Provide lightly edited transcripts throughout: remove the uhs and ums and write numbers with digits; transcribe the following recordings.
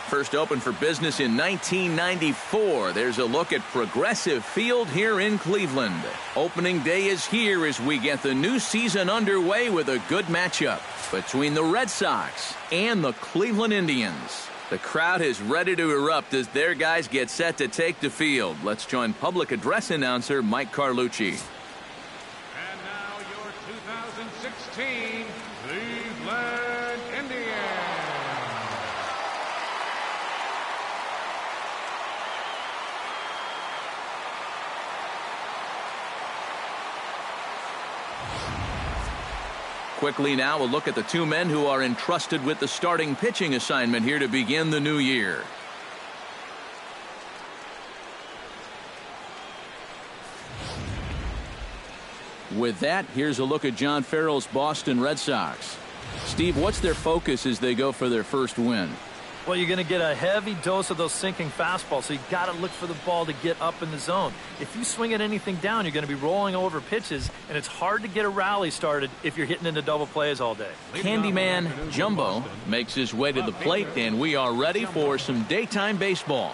First opened for business in 1994. There's a look at Progressive Field here in Cleveland. Opening day is here as we get the new season underway with a good matchup between the Red Sox and the Cleveland Indians. The crowd is ready to erupt as their guys get set to take the field. Let's join public address announcer Mike Carlucci. And now your 2016 Cleveland Indians. Quickly now, a look at the two men who are entrusted with the starting pitching assignment here to begin the new year. With that, here's a look at John Farrell's Boston Red Sox. Steve, what's their focus as they go for their first win? Well, you're going to get a heavy dose of those sinking fastballs, so you got to look for the ball to get up in the zone. If you swing at anything down, you're going to be rolling over pitches, and it's hard to get a rally started if you're hitting into double plays all day. Candyman Jumbo makes his way to the plate, and we are ready for some daytime baseball.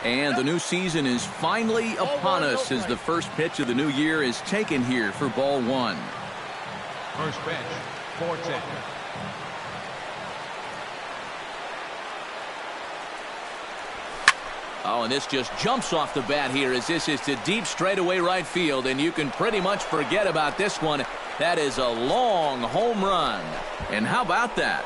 And the new season is finally upon us as the first pitch of the new year is taken here for ball one. First pitch, 4-10. Oh, and this just jumps off the bat here as this is to deep straightaway right field, and you can pretty much forget about this one. That is a long home run. And how about that?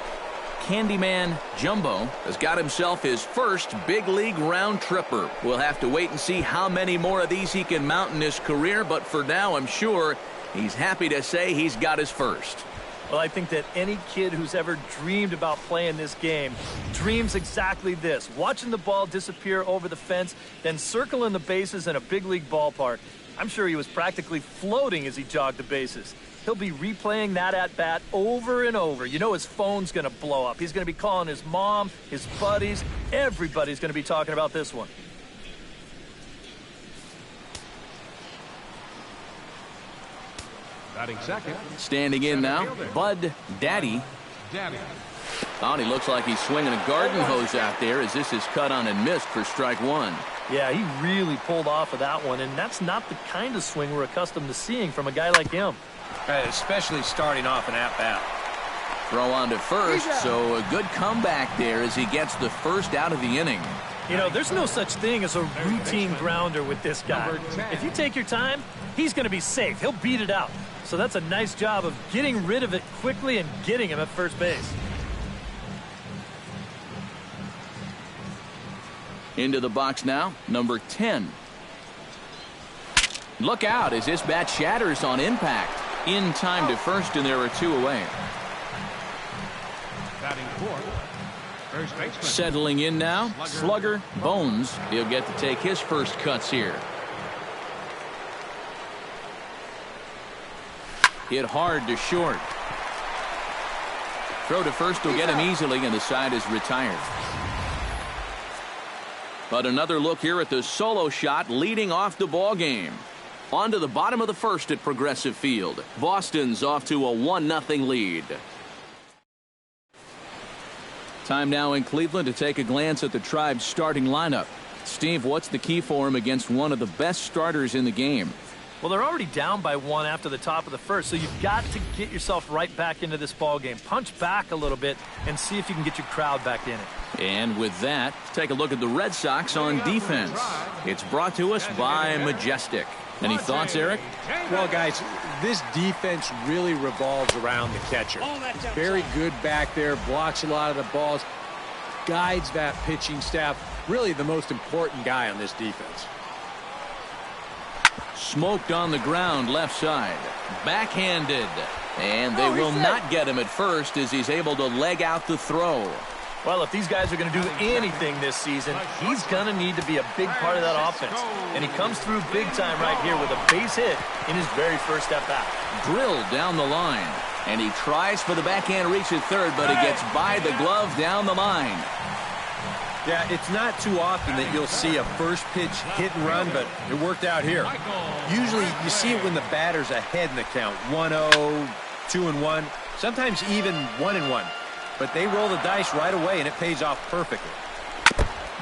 Candyman Jumbo has got himself his first big league round tripper. We'll have to wait and see how many more of these he can mount in his career, but for now I'm sure he's happy to say he's got his first. Well, I think that any kid who's ever dreamed about playing this game dreams exactly this. Watching the ball disappear over the fence, then circling the bases in a big league ballpark. I'm sure he was practically floating as he jogged the bases. He'll be replaying that at-bat over and over. You know his phone's going to blow up. He's going to be calling his mom, his buddies. Everybody's going to be talking about this one. Batting second. Standing in now, Bud Daddy. Oh, he looks like he's swinging a garden hose out there as this is cut on and missed for strike one. Yeah, he really pulled off of that one, and that's not the kind of swing we're accustomed to seeing from a guy like him. Especially starting off an at-bat. Throw on to first, so a good comeback there as he gets the first out of the inning. You know, there's no such thing as a routine grounder with this guy. If you take your time, he's going to be safe. He'll beat it out. So that's a nice job of getting rid of it quickly and getting him at first base. Into the box now, number 10. Look out as this bat shatters on impact. In time to first, and there are two away. Batting fourth. First baseman. Settling in now, slugger Bones. He'll get to take his first cuts here. Hit hard to short. Throw to first will get him easily, and the side is retired. But another look here at the solo shot leading off the ball game. On to the bottom of the first at Progressive Field. Boston's off to a 1-0 lead. Time now in Cleveland to take a glance at the Tribe's starting lineup. Steve, what's the key for him against one of the best starters in the game? Well, they're already down by one after the top of the first, so you've got to get yourself right back into this ball game. Punch back a little bit and see if you can get your crowd back in it. And with that, take a look at the Red Sox on defense. It's brought to us by Majestic. Any thoughts, Eric? Well, guys, this defense really revolves around the catcher. Very good back there, blocks a lot of the balls, guides that pitching staff. Really the most important guy on this defense. Smoked on the ground left side. Backhanded. And they will not get him at first as he's able to leg out the throw. Well, if these guys are going to do anything this season, he's going to need to be a big part of that offense. And he comes through big time right here with a base hit in his very first at-bat. Drilled down the line. And he tries for the backhand reach at third, but he gets by the glove down the line. Yeah, it's not too often that you'll see a first pitch hit and run, but it worked out here. Usually you see it when the batter's ahead in the count, 1-0, 2-1. sometimes even 1-1. But they roll the dice right away, and it pays off perfectly.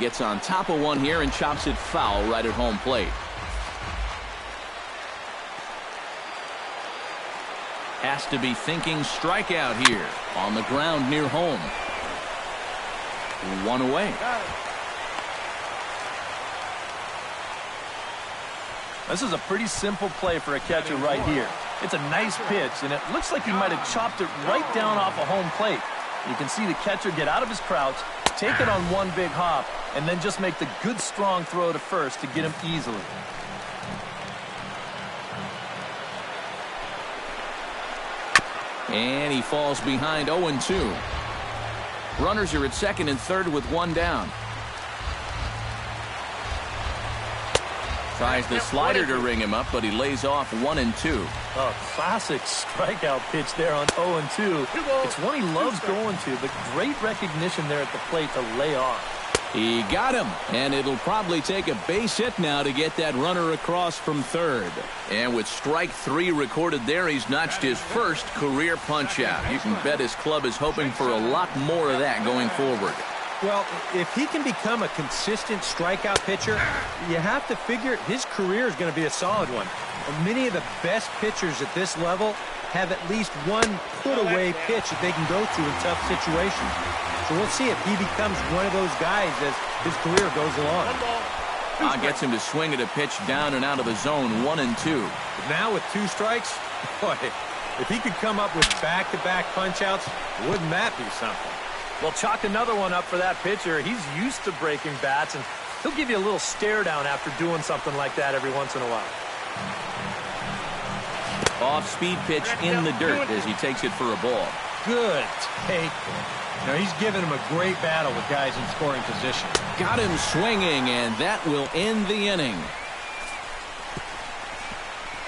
Gets on top of one here and chops it foul right at home plate. Has to be thinking strikeout here on the ground near home. One away. This is a pretty simple play for a catcher right here. It's a nice pitch, and it looks like he might have chopped it right down off a home plate. You can see the catcher get out of his crouch, take it on one big hop, and then just make the good, strong throw to first to get him easily. And he falls behind 0-2. Runners are at second and third with one down. Tries the slider to ring him up, but he lays off 1-2. Oh, classic strikeout pitch there on 0-2. It's one he loves going to, but great recognition there at the plate to lay off. He got him, and it'll probably take a base hit now to get that runner across from third. And with strike 3 recorded there, he's notched his first career punch-out. You can bet his club is hoping for a lot more of that going forward. Well, if he can become a consistent strikeout pitcher, you have to figure his career is going to be a solid one. Many of the best pitchers at this level have at least one put-away pitch that they can go to in tough situations. So we'll see if he becomes one of those guys as his career goes along. Gets him to swing at a pitch down and out of the zone, 1-2. Now with 2 strikes, boy, if he could come up with back-to-back punch-outs, wouldn't that be something? Well, chalk another one up for that pitcher. He's used to breaking bats, and he'll give you a little stare down after doing something like that every once in a while. Off-speed pitch in the dirt as he takes it for a ball. Good take. Now he's giving him a great battle with guys in scoring position. Got him swinging, and that will end the inning.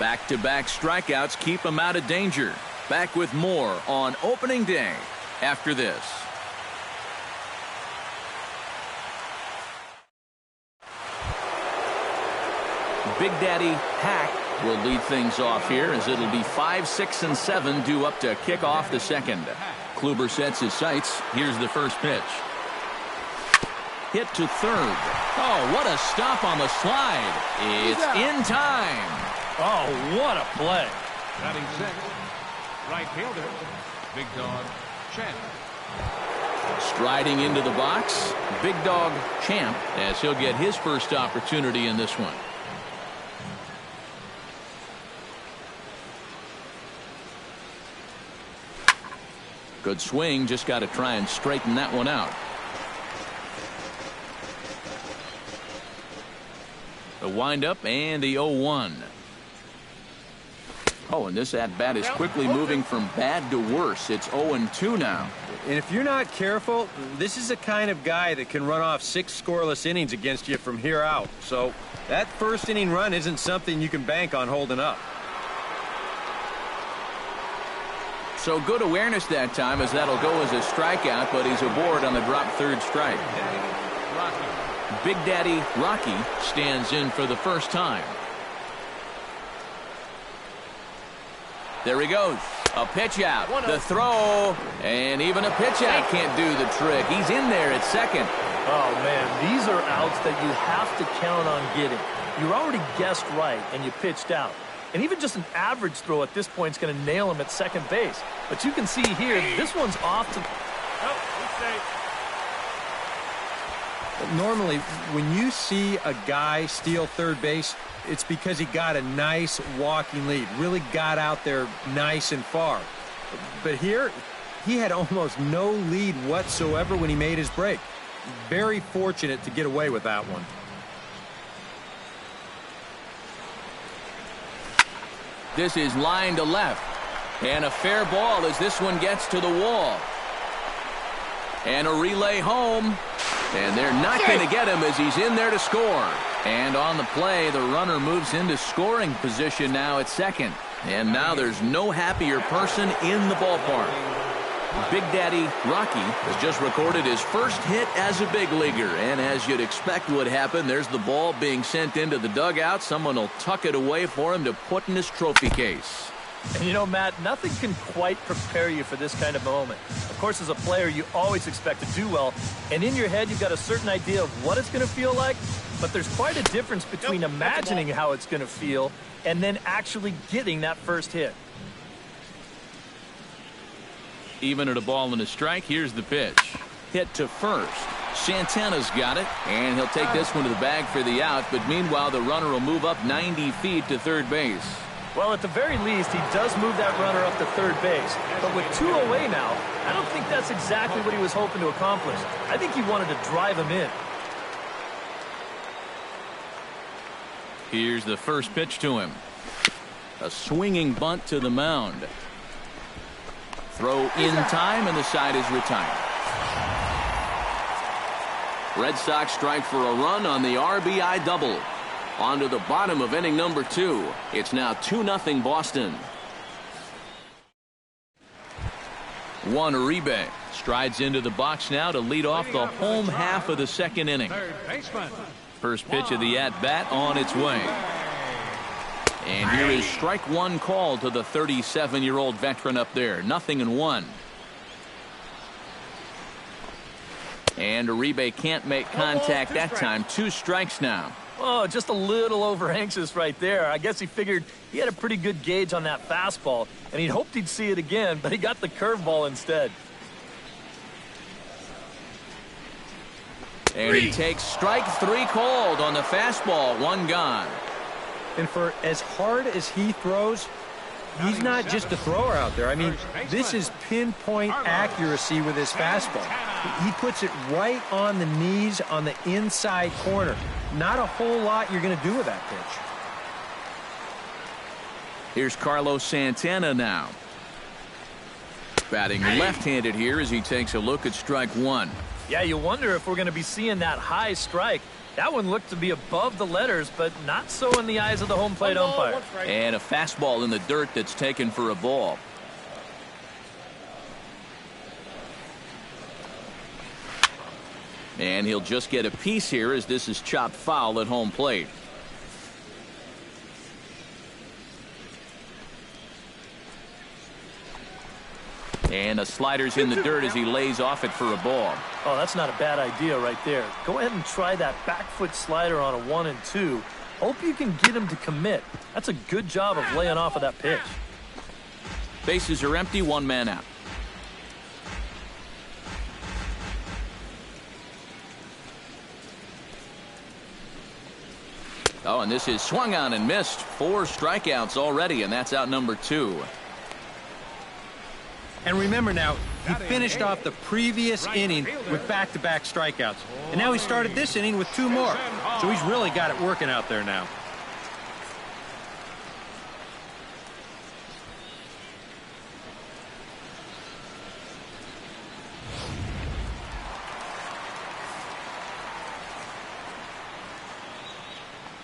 Back-to-back strikeouts keep him out of danger. Back with more on opening day after this. Big Daddy Hack will lead things off here as it'll be 5, 6, and 7 due up to kick off the second. Kluber sets his sights. Here's the first pitch. Hit to third. Oh, what a stop on the slide. It's in time. Oh, what a play. Batting 6, right fielder, Big Dog Champ. Striding into the box, Big Dog Champ, as he'll get his first opportunity in this one. Good swing, just got to try and straighten that one out. The windup and the 0-1. Oh, and this at-bat is quickly moving from bad to worse. It's 0-2 now. And if you're not careful, this is the kind of guy that can run off 6 scoreless innings against you from here out. So that first inning run isn't something you can bank on holding up. So good awareness that time, as that'll go as a strikeout, but he's aboard on the drop third strike. Big Daddy Rocky stands in for the first time. There he goes. A pitch out. The throw. And even a pitch out can't do the trick. He's in there at second. Oh, man, these are outs that you have to count on getting. You already guessed right, and you pitched out. And even just an average throw at this point is going to nail him at second base. But you can see here, this one's off to... Normally, when you see a guy steal third base, it's because he got a nice walking lead, really got out there nice and far. But here, he had almost no lead whatsoever when he made his break. Very fortunate to get away with that one. This is line to left. And a fair ball as this one gets to the wall. And a relay home. And they're not going to get him as he's in there to score. And on the play, the runner moves into scoring position now at second. And now there's no happier person in the ballpark. Big Daddy Rocky has just recorded his first hit as a big leaguer. And as you'd expect would happen, there's the ball being sent into the dugout. Someone will tuck it away for him to put in his trophy case. And you know, Matt, nothing can quite prepare you for this kind of moment. Of course, as a player, you always expect to do well. And in your head, you've got a certain idea of what it's going to feel like. But there's quite a difference between imagining how it's going to feel and then actually getting that first hit. Even at a ball and a strike, here's the pitch. Hit to first. Santana's got it, and he'll take this one to the bag for the out. But meanwhile, the runner will move up 90 feet to third base. Well, at the very least, he does move that runner up to third base. But with 2 away now, I don't think that's exactly what he was hoping to accomplish. I think he wanted to drive him in. Here's the first pitch to him. A swinging bunt to the mound. Throw in time, and the side is retired. Red Sox strike for a run on the RBI double. On to the bottom of inning number 2. It's now 2-0 Boston. Juan Uribe strides into the box now to lead off the home half of the second inning. First pitch of the at-bat on its way. And here is strike one called to the 37-year-old veteran up there. 0-1. And Uribe can't make contact that time. 2 strikes now. Oh, just a little over anxious right there. I guess he figured he had a pretty good gauge on that fastball, and he'd hoped he'd see it again, but he got the curveball instead. And he takes strike 3 called on the fastball. 1 gone. And for as hard as he throws, he's not just a thrower out there. I mean, this is pinpoint accuracy with his fastball. He puts it right on the knees on the inside corner. Not a whole lot you're going to do with that pitch. Here's Carlos Santana now. Batting left-handed here as he takes a look at strike 1. Yeah, you wonder if we're going to be seeing that high strike. That one looked to be above the letters, but not so in the eyes of the home plate umpire. And a fastball in the dirt that's taken for a ball. And he'll just get a piece here as this is chopped foul at home plate. And a slider's in the dirt as he lays off it for a ball. Oh, that's not a bad idea right there. Go ahead and try that back foot slider on a 1 and 2. Hope you can get him to commit. That's a good job of laying off of that pitch. Bases are empty, 1 man out. Oh, and this is swung on and missed. 4 strikeouts already, and that's out number 2. And remember now, he finished off the previous inning with back-to-back strikeouts. And now he started this inning with 2 more. So he's really got it working out there now.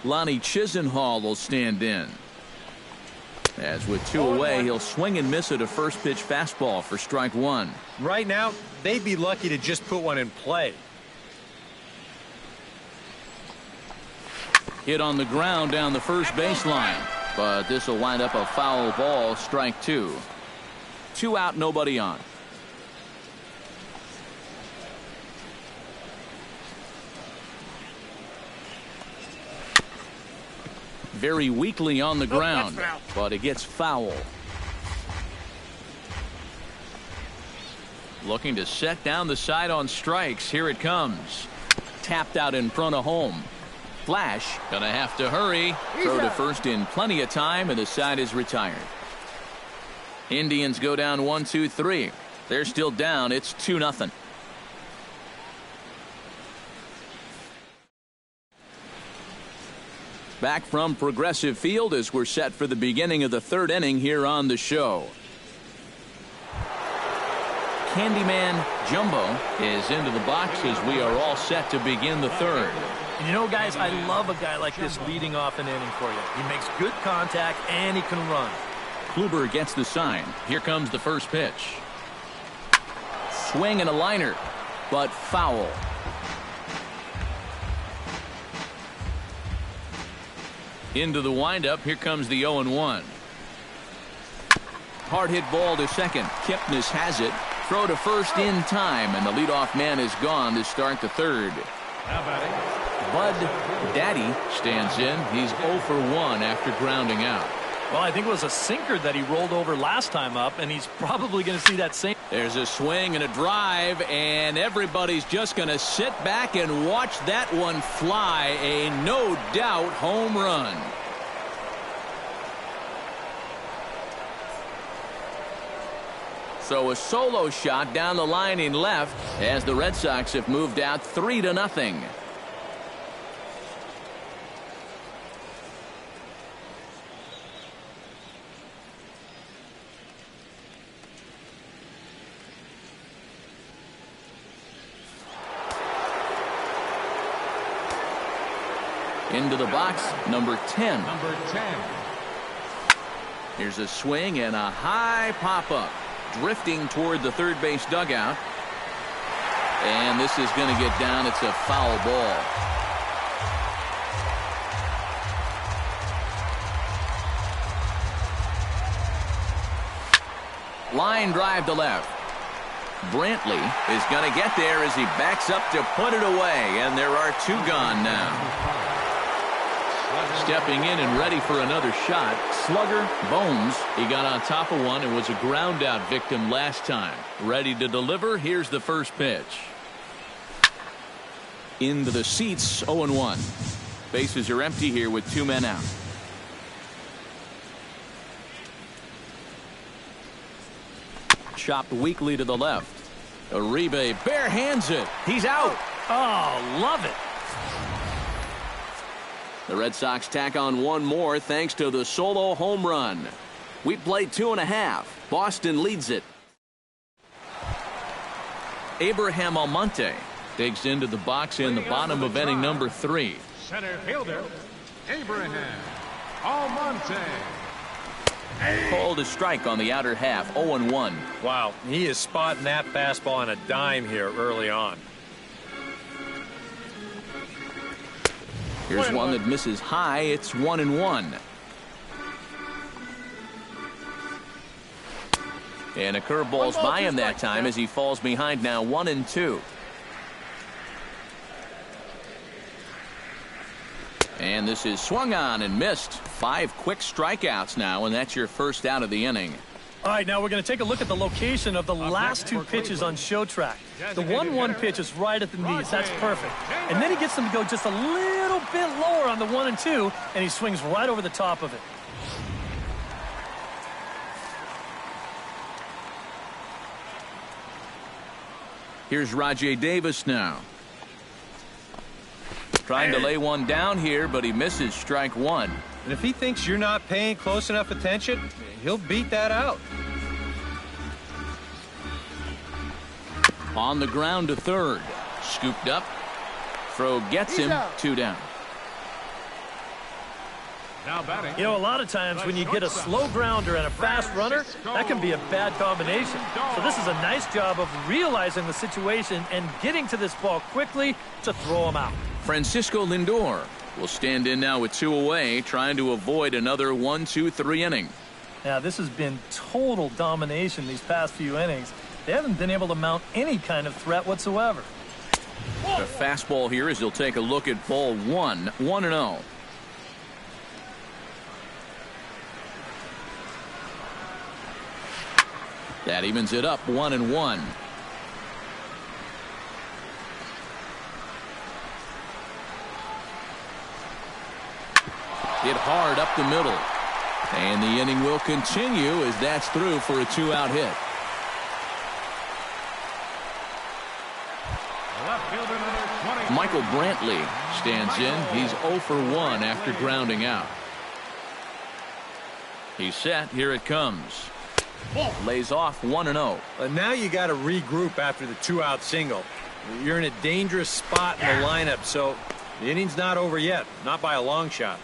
Lonnie Chisenhall will stand in. As with 2 away, he'll swing and miss at a first pitch fastball for strike 1. Right now, they'd be lucky to just put one in play. Hit on the ground down the first baseline. But this will wind up a foul ball, strike 2. 2 out, nobody on. Very weakly on the ground, but it gets foul. Looking to set down the side on strikes. Here it comes. Tapped out in front of home. Flash, gonna have to hurry. Throw to first in plenty of time, and the side is retired. Indians go down 1-2-3. They're still down. It's 2-0. Back from Progressive Field as we're set for the beginning of the 3rd inning here on the show. Candyman Jumbo is into the box as we are all set to begin the 3rd. And you know, guys, I love a guy like this leading off an inning for you. He makes good contact and he can run. Kluber gets the sign. Here comes the first pitch. Swing and a liner, but foul. Into the windup. Here comes the 0-1. Hard hit ball to second. Kipnis has it. Throw to first in time, and the leadoff man is gone to start the third. Bud Daddy stands in. He's 0 for 1 after grounding out. Well, I think it was a sinker that he rolled over last time up, and he's probably going to see that same. There's a swing and a drive, and everybody's just going to sit back and watch that one fly. A no-doubt home run. So a solo shot down the line in left as the Red Sox have moved out 3-0. Into the box, number 10. Here's a swing and a high pop-up. Drifting toward the third base dugout. And this is going to get down. It's a foul ball. Line drive to left. Brantley is going to get there as he backs up to put it away. And there are 2 gone now. Stepping in and ready for another shot, slugger Bones. He got on top of one and was a ground out victim last time. Ready to deliver. Here's the first pitch. Into the seats, 0-1. Bases are empty here with 2 men out. Chopped weakly to the left. Uribe bare hands it. He's out. Oh, love it. The Red Sox tack on 1 more thanks to the solo home run. We played 2.5. Boston leads it. Abraham Almonte digs into the box in the bottom of inning number 3. Center fielder, Abraham Almonte. Called a strike on the outer half, 0-1. Wow, he is spotting that fastball on a dime here early on. Here's one that misses high. It's 1-1. And a curveball's by him that time as he falls behind now 1-2. And this is swung on and missed. 5 quick strikeouts now, and that's your first out of the inning. All right, now we're going to take a look at the location of the last 2 pitches on show track. The 1-1 pitch is right at the knees. That's perfect. And then he gets them to go just a little bit lower on the 1 and 2, and he swings right over the top of it. Here's Rajay Davis now. Trying to lay one down here, but he misses strike 1. And if he thinks you're not paying close enough attention, he'll beat that out. On the ground to third. Scooped up. Throw gets him. 2 down. Now batting. You know, a lot of times when you get a slow grounder and a fast runner, that can be a bad combination. So this is a nice job of realizing the situation and getting to this ball quickly to throw him out. Francisco Lindor will stand in now with 2 away, trying to avoid another 1-2-3 inning. Now, this has been total domination these past few innings. They haven't been able to mount any kind of threat whatsoever. The fastball here as he'll take a look at ball 1, 1-0. That evens it up 1-1. Hit hard up the middle. And the inning will continue as that's through for a 2-out hit. Michael Brantley stands in. He's 0 for 1 after grounding out. He's set. Here it comes. Lays off 1-0. Now you got to regroup after the 2-out single. You're in a dangerous spot in the lineup, so the inning's not over yet. Not by a long shot.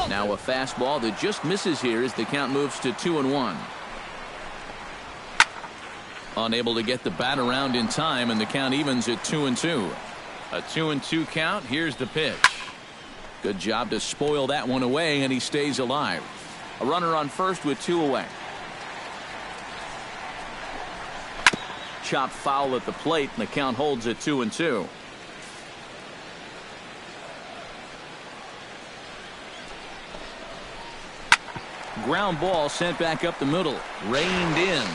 Now a fastball that just misses here as the count moves to 2-1. Unable to get the bat around in time, and the count evens at 2-2. A 2-2 count. Here's the pitch. Good job to spoil that one away, and he stays alive. A runner on first with 2 away. Chop foul at the plate, and the count holds at 2-2. Ground ball sent back up the middle. Reined in.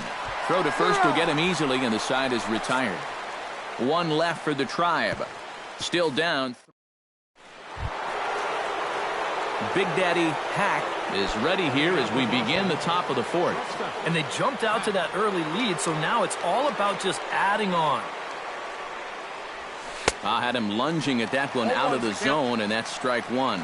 Throw to first will get him easily, and the side is retired. 1 left for the Tribe. Still down. Big Daddy Hack is ready here as we begin the top of the 4th. And they jumped out to that early lead, so now it's all about just adding on. I had him lunging at that one out of the zone, and that's strike 1.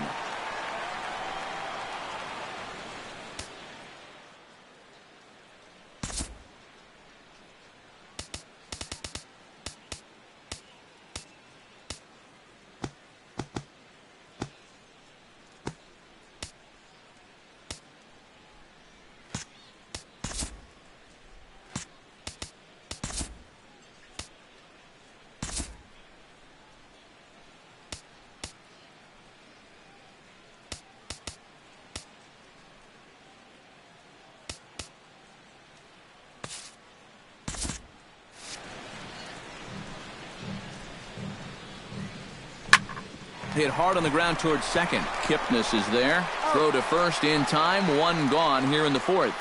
Hit hard on the ground towards second. Kipnis is there. Throw to first in time. 1 gone here in the 4th.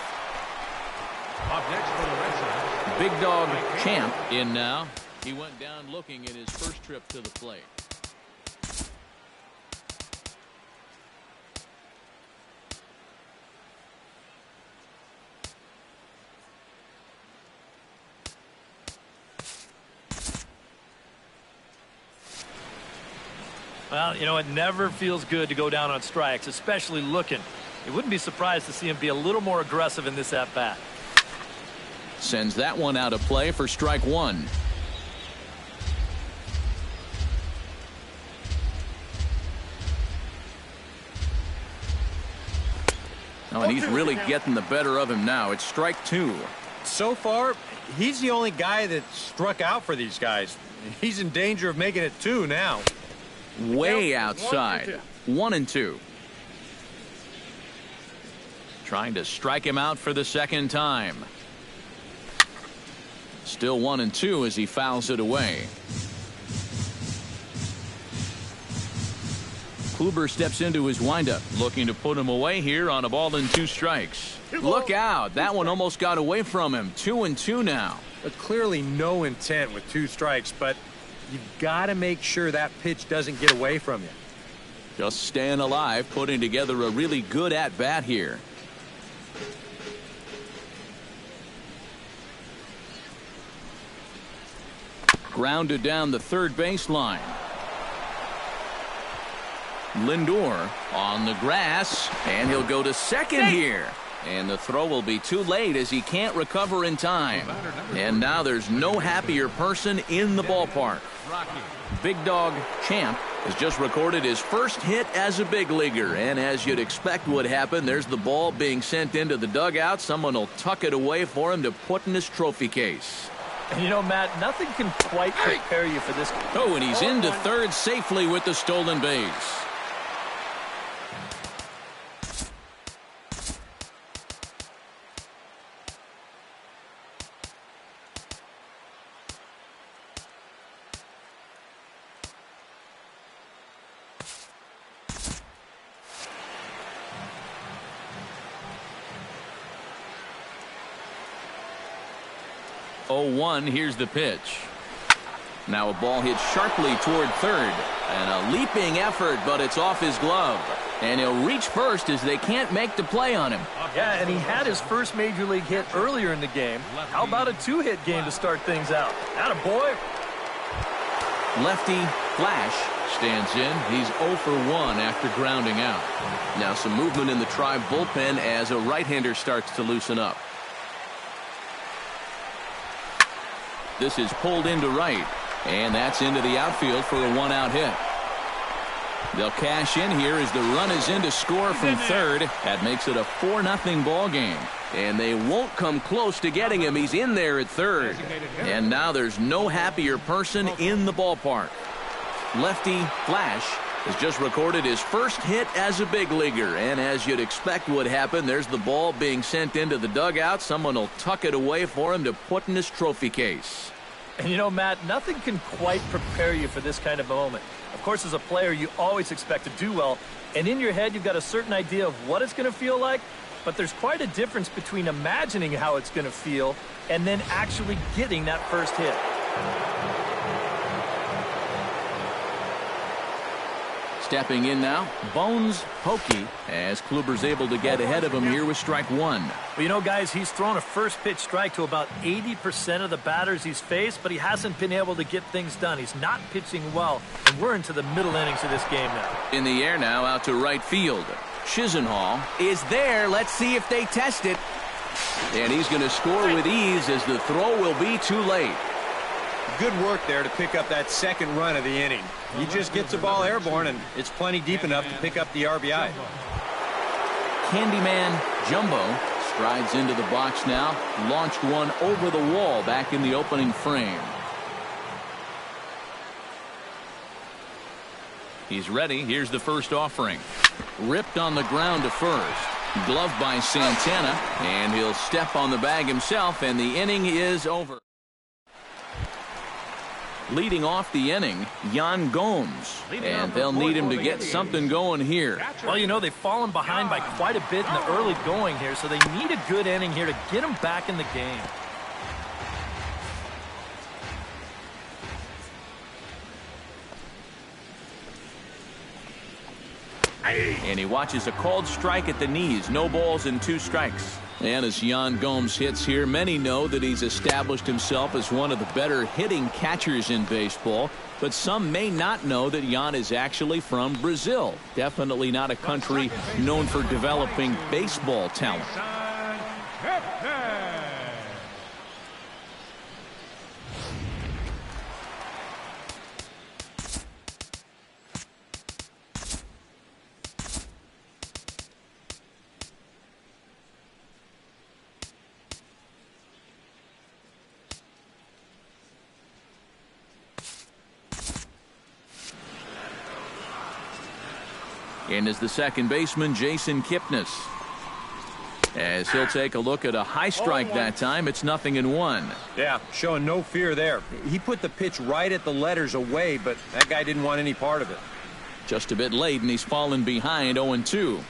Up next for the Red Sox, Big Dog Champ in now. He went down looking at his first trip to the plate. Well, you know, it never feels good to go down on strikes, especially looking. You wouldn't be surprised to see him be a little more aggressive in this at-bat. Sends that one out of play for strike 1. Oh, and he's really getting the better of him now. It's strike 2. So far, he's the only guy that struck out for these guys. He's in danger of making it 2 now. Way outside. 1-2. Trying to strike him out for the second time. Still 1-2 as he fouls it away. Kluber steps into his windup, looking to put him away here on a ball and 2 strikes. Look out. That one almost got away from him. 2-2 now. But clearly no intent with 2 strikes, but you've got to make sure that pitch doesn't get away from you. Just staying alive, putting together a really good at-bat here. Grounded down the third baseline. Lindor on the grass, and he'll go to second here. And the throw will be too late as he can't recover in time. And now there's no happier person in the ballpark. Big Dog Champ has just recorded his first hit as a big leaguer. And as you'd expect would happen, there's the ball being sent into the dugout. Someone will tuck it away for him to put in his trophy case. And you know, Matt, nothing can quite prepare you for this. Oh, and he's into third safely with the stolen base. Here's the pitch. Now a ball hit sharply toward third. And a leaping effort, but it's off his glove. And he'll reach first as they can't make the play on him. Yeah, and he had his first major league hit earlier in the game. How about a 2-hit game to start things out? Attaboy. Lefty Flash stands in. He's 0 for 1 after grounding out. Now some movement in the Tribe bullpen as a right-hander starts to loosen up. This is pulled into right, and that's into the outfield for a 1-out hit. They'll cash in here as the run is in to score from third. That makes it a 4-0 ball game. And they won't come close to getting him. He's in there at third. And now there's no happier person in the ballpark. Lefty Flash has just recorded his first hit as a big leaguer. And as you'd expect would happen, there's the ball being sent into the dugout. Someone will tuck it away for him to put in his trophy case. And you know, Matt, nothing can quite prepare you for this kind of moment. Of course, as a player, you always expect to do well. And in your head, you've got a certain idea of what it's going to feel like. But there's quite a difference between imagining how it's going to feel and then actually getting that first hit. Stepping in now, Bones Pokey, as Kluber's able to get ahead of him here with strike one. Well, you know, guys, he's thrown a first pitch strike to about 80% of the batters he's faced, but he hasn't been able to get things done. He's not pitching well, and we're into the middle innings of this game now. In the air now, out to right field. Chisenhall is there. Let's see if they test it. And he's going to score with ease as the throw will be too late. Good work there to pick up that second run of the inning. He just gets the ball airborne, and it's plenty deep enough to pick up the RBI. Candyman Jumbo strides into the box now. Launched one over the wall back in the opening frame. He's ready. Here's the first offering. Ripped on the ground to first. Gloved by Santana, and he'll step on the bag himself, and the inning is over. Leading off the inning, Yan Gomes, and they'll need him to get something going here. Well, you know, they've fallen behind by quite a bit in the early going here, so they need a good inning here to get them back in the game. And he watches a called strike at the knees. No balls and 2 strikes. And as Yan Gomes hits here, many know that he's established himself as one of the better hitting catchers in baseball. But some may not know that Yan is actually from Brazil. Definitely not a country known for developing baseball talent. In is the second baseman, Jason Kipnis. As he'll take a look at a high strike that time, it's 0-1. Yeah, showing no fear there. He put the pitch right at the letters away, but that guy didn't want any part of it. Just a bit late, and he's fallen behind 0-2.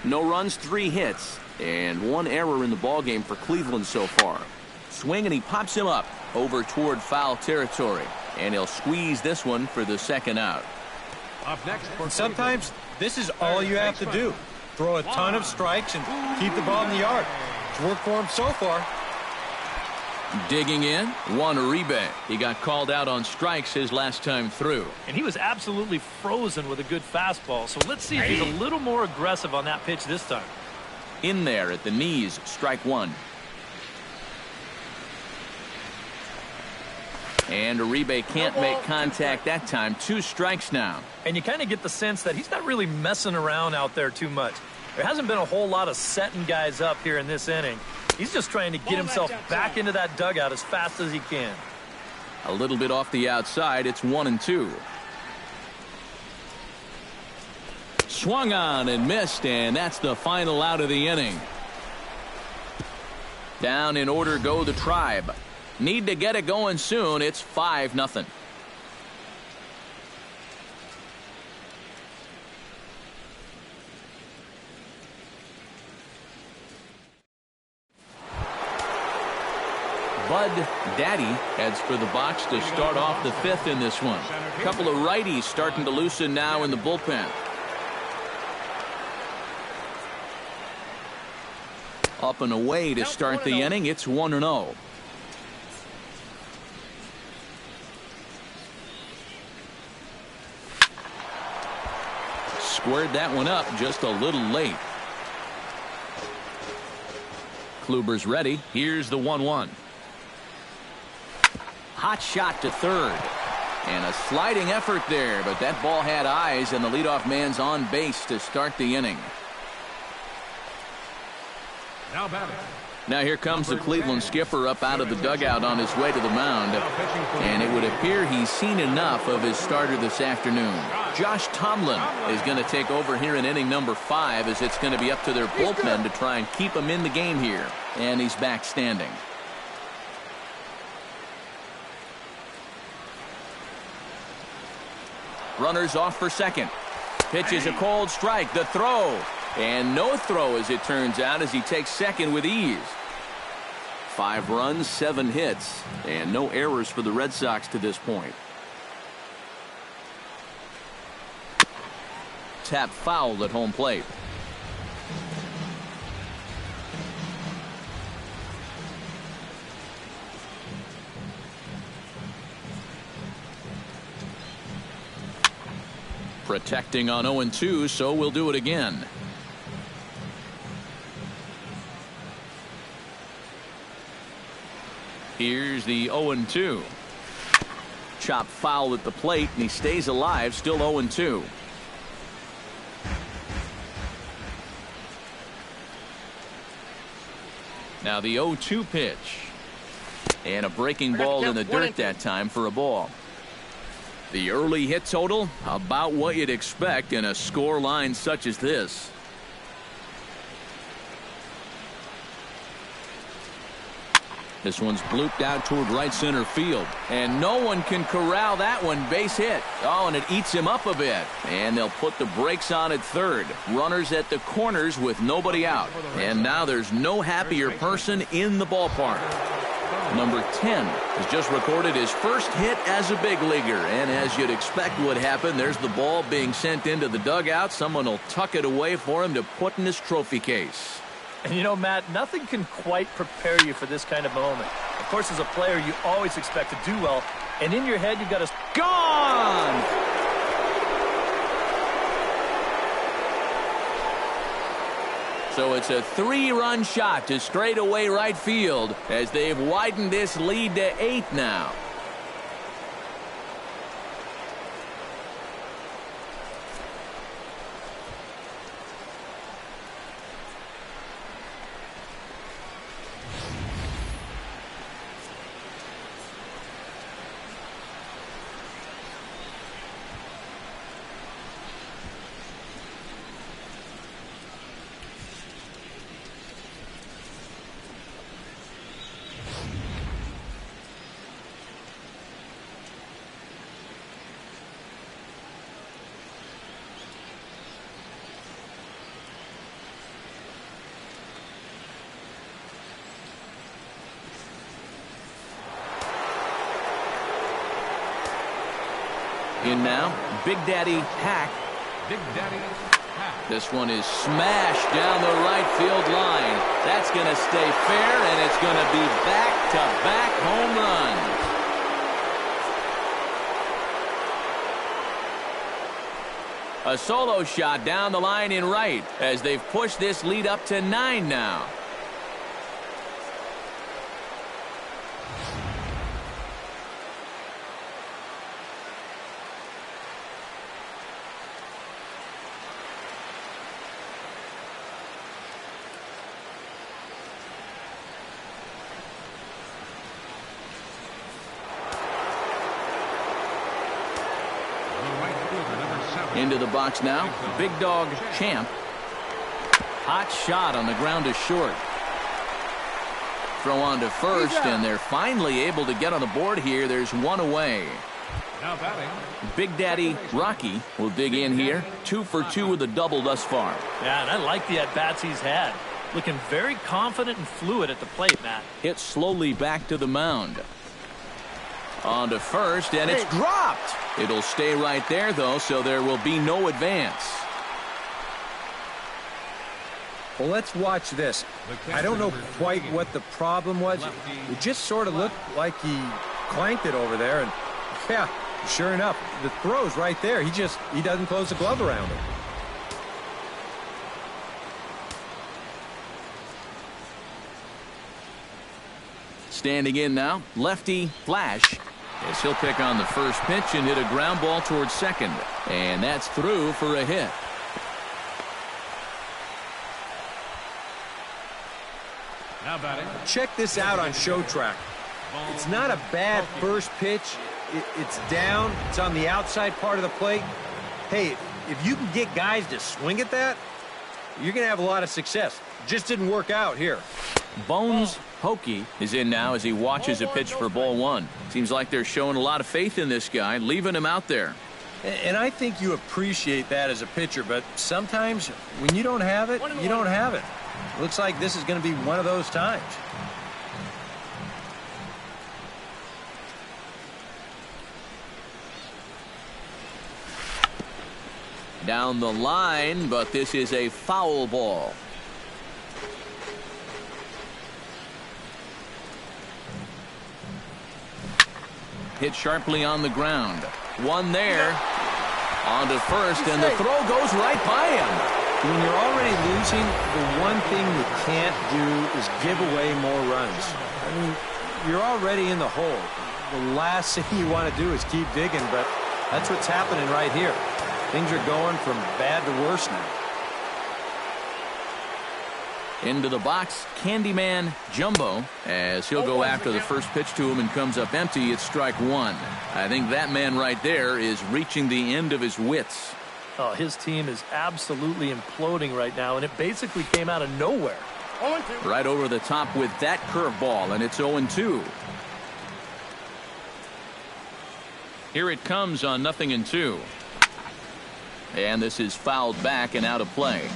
No runs, 3 hits, and 1 error in the ballgame for Cleveland so far. Swing, and he pops him up over toward foul territory, and he'll squeeze this one for the second out. Up next, and sometimes this is all you have to do. Throw a ton of strikes and keep the ball in the yard. It's worked for him so far. Digging in, Juan Uribe. He got called out on strikes his last time through. And he was absolutely frozen with a good fastball. So let's see if he's a little more aggressive on that pitch this time. In there at the knees, strike 1. And Uribe can't make contact that time. 2 strikes now. And you kind of get the sense that he's not really messing around out there too much. There hasn't been a whole lot of setting guys up here in this inning. He's just trying to get himself back into that dugout as fast as he can. A little bit off the outside. It's 1-2. Swung on and missed, and that's the final out of the inning. Down in order go the Tribe. Need to get it going soon. It's 5-0. Bud Daddy heads for the box to start off the 5th in this one. A couple of righties starting to loosen now in the bullpen. Up and away to start the inning. It's 1-0. Squared that one up just a little late. Kluber's ready. Here's the 1-1. Hot shot to third. And a sliding effort there, but that ball had eyes, and the leadoff man's on base to start the inning. Now batting, Now here comes the Cleveland skipper up out of the dugout on his way to the mound. And it would appear he's seen enough of his starter this afternoon. Josh Tomlin is going to take over here in inning number 5, as it's going to be up to their bullpen to try and keep him in the game here. And he's back standing. Runners off for second. Pitch is a cold strike. The throw. And no throw, as it turns out, as he takes second with ease. 5 runs, 7 hits, and no errors for the Red Sox to this point. Tap foul at home plate. Protecting on 0-2, so we'll do it again. Here's the 0-2. Chop foul at the plate, and he stays alive, still 0-2. Now the 0-2 pitch. And a breaking ball in the dirt that time for a ball. The early hit total, about what you'd expect in a score line such as this. This one's blooped out toward right center field. And no one can corral that one. Base hit. Oh, and it eats him up a bit. And they'll put the brakes on at third. Runners at the corners with nobody out. And now there's no happier person in the ballpark. Number 10 has just recorded his first hit as a big leaguer. And as you'd expect would happen, there's the ball being sent into the dugout. Someone will tuck it away for him to put in his trophy case. And you know, Matt, nothing can quite prepare you for this kind of moment. Of course, as a player, you always expect to do well. And in your head, you've got to... Gone! So it's a 3-run shot to straightaway right field as they've widened this lead to 8 now. In now, Big Daddy Hack. Big Daddy Hack. This one is smashed down the right field line. That's going to stay fair, and it's going to be back-to-back home runs. A solo shot down the line in right as they've pushed this lead up to 9 now. Into the box now, Big Dog Champ. Hot shot on the ground to short. Throw on to first, and they're finally able to get on the board here. There's one away. Now batting, Big Daddy Rocky will dig in here. 2 for 2 with a double thus far. Yeah, and I like the at-bats he's had. Looking very confident and fluid at the plate, Matt. Hit slowly back to the mound. On to first, and it's dropped. It'll stay right there, though, so there will be no advance. Well, let's watch this. I don't know quite what the problem was. It just sort of looked like he clanked it over there, and yeah, sure enough, the throw's right there. He doesn't close the glove around it. Standing in now, lefty Flash. As he'll pick on the first pitch and hit a ground ball towards second. And that's through for a hit. Now batting. Check this out on Show Track. It's not a bad first pitch. It's down. It's on the outside part of the plate. Hey, if you can get guys to swing at that, you're going to have a lot of success. Just didn't work out here. Bones Hokie is in now as he watches a pitch for ball one. Seems like they're showing a lot of faith in this guy, leaving him out there. And I think you appreciate that as a pitcher, but sometimes when you don't have it, you don't have it. Looks like this is going to be one of those times. Down the line, but this is a foul ball. Hit sharply on the ground. One there. On to first, and the throw goes right by him. When you're already losing, the one thing you can't do is give away more runs. I mean, you're already in the hole. The last thing you want to do is keep digging, but that's what's happening right here. Things are going from bad to worse now. Into the box, Candyman Jumbo, as he'll go after the first pitch to him and comes up empty. It's strike one. I think that man right there is reaching the end of his wits. Oh, his team is absolutely imploding right now, and it basically came out of nowhere. Right over the top with that curveball, and it's 0-2. Here it comes on 0-2. And this is fouled back and out of play.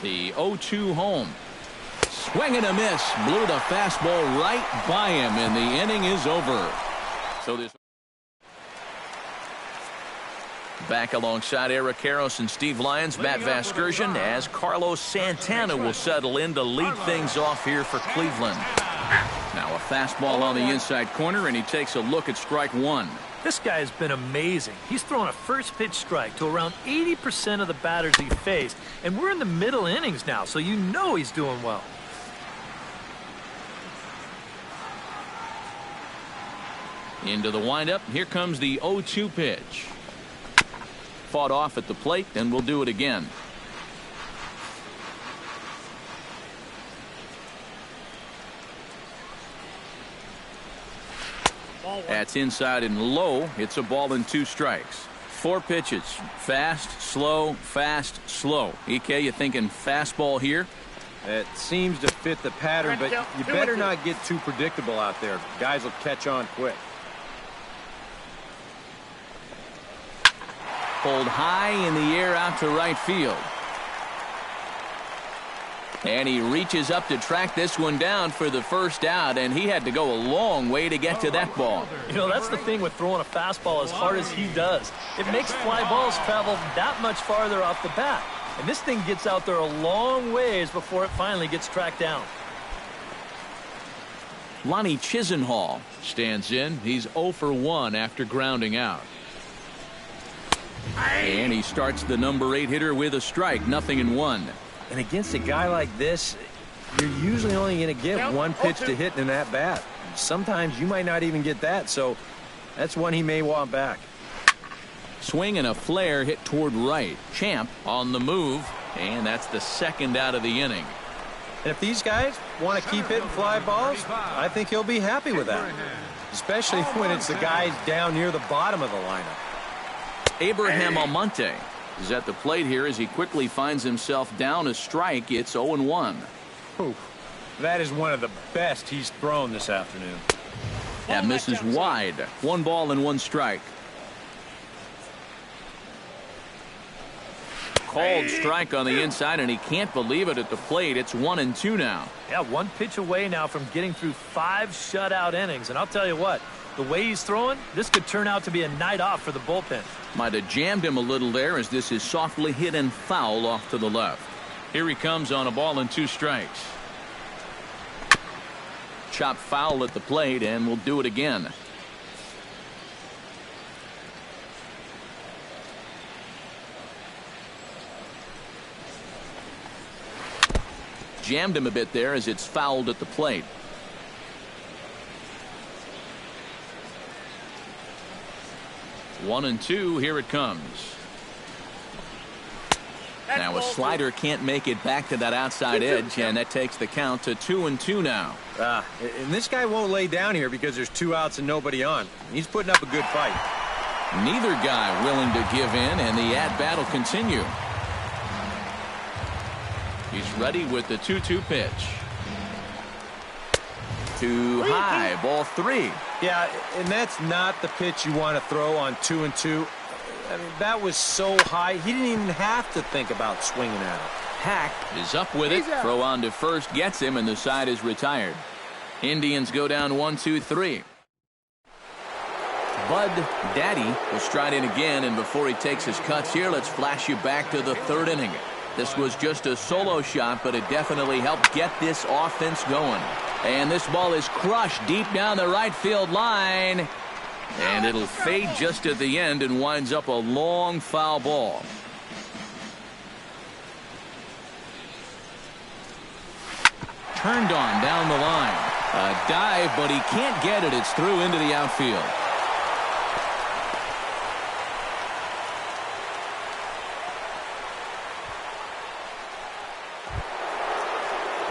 The 0-2 home. Swing and a miss. Blew the fastball right by him, and the inning is over. So this back alongside Eric Karros and Steve Lyons, Matt Vasgersian, as Carlos Santana will settle in to lead things off here for Cleveland. Now a fastball on the inside corner, and he takes a look at strike one. This guy has been amazing. He's thrown a first pitch strike to around 80% of the batters he faced, and we're in the middle innings now, so you know he's doing well. Into the windup. Here comes the 0-2 pitch. Fought off at the plate, and we'll do it again. That's inside and low. It's a ball and 2 strikes. 4 pitches. Fast, slow, fast, slow. EK, you thinking fastball here? It seems to fit the pattern, but you better not get too predictable out there. Guys will catch on quick. Pulled high in the air out to right field. And he reaches up to track this one down for the first out, and he had to go a long way to get to that ball. You know, that's the thing with throwing a fastball as hard as he does. It makes fly balls travel that much farther off the bat. And this thing gets out there a long ways before it finally gets tracked down. Lonnie Chisenhall stands in. He's 0 for 1 after grounding out. And he starts the number 8 hitter with a strike, 0-1. And against a guy like this, you're usually only going to get one pitch to hit in that bat. Sometimes you might not even get that, so that's one he may want back. Swing and a flare hit toward right. Champ on the move, and that's the second out of the inning. And if these guys want to keep hitting fly balls, I think he'll be happy with that, especially when it's the guys down near the bottom of the lineup. Abraham Almonte is at the plate here as he quickly finds himself down a strike. It's 0-1. That is one of the best he's thrown this afternoon. That misses wide. 1 ball and 1 strike. Called strike on the inside, and he can't believe it at the plate. It's 1-2 now. Yeah, 1 pitch away now from getting through 5 shutout innings. And I'll tell you what, the way he's throwing, this could turn out to be a night off for the bullpen. Might have jammed him a little there as this is softly hit and foul off to the left. Here he comes on a ball and 2 strikes. Chop foul at the plate, and we'll do it again. Jammed him a bit there as it's fouled at the plate. One and 2, here it comes. Now a slider can't make it back to that outside edge, and that takes the count to 2-2 now. And this guy won't lay down here because there's 2 outs and nobody on. He's putting up a good fight. Neither guy willing to give in, and the at-bat will continue. He's ready with the 2-2 pitch. Too high, ball 3. Yeah, and that's not the pitch you want to throw on 2-2. I mean, that was so high, he didn't even have to think about swinging at it. Hack is up with it. Throw on to first gets him, and the side is retired. Indians go down 1-2-3. Bud Daddy will stride in again, and before he takes his cuts here, let's flash you back to the 3rd inning. This was just a solo shot, but it definitely helped get this offense going. And this ball is crushed deep down the right field line. And it'll fade just at the end and winds up a long foul ball. Turned on down the line. A dive, but he can't get it. It's through into the outfield.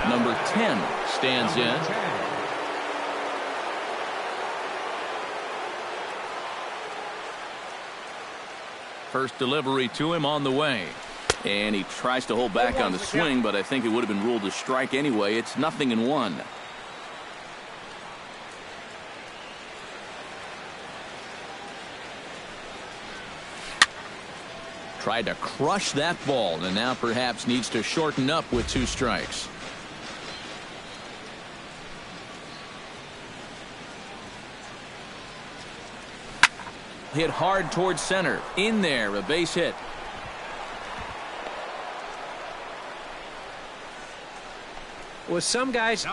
Number 10 stands in. First delivery to him on the way. And he tries to hold back on the swing, but I think it would have been ruled a strike anyway. It's 0-1. Tried to crush that ball, and now perhaps needs to shorten up with 2 strikes. Hit hard towards center. In there, a base hit. With some guys,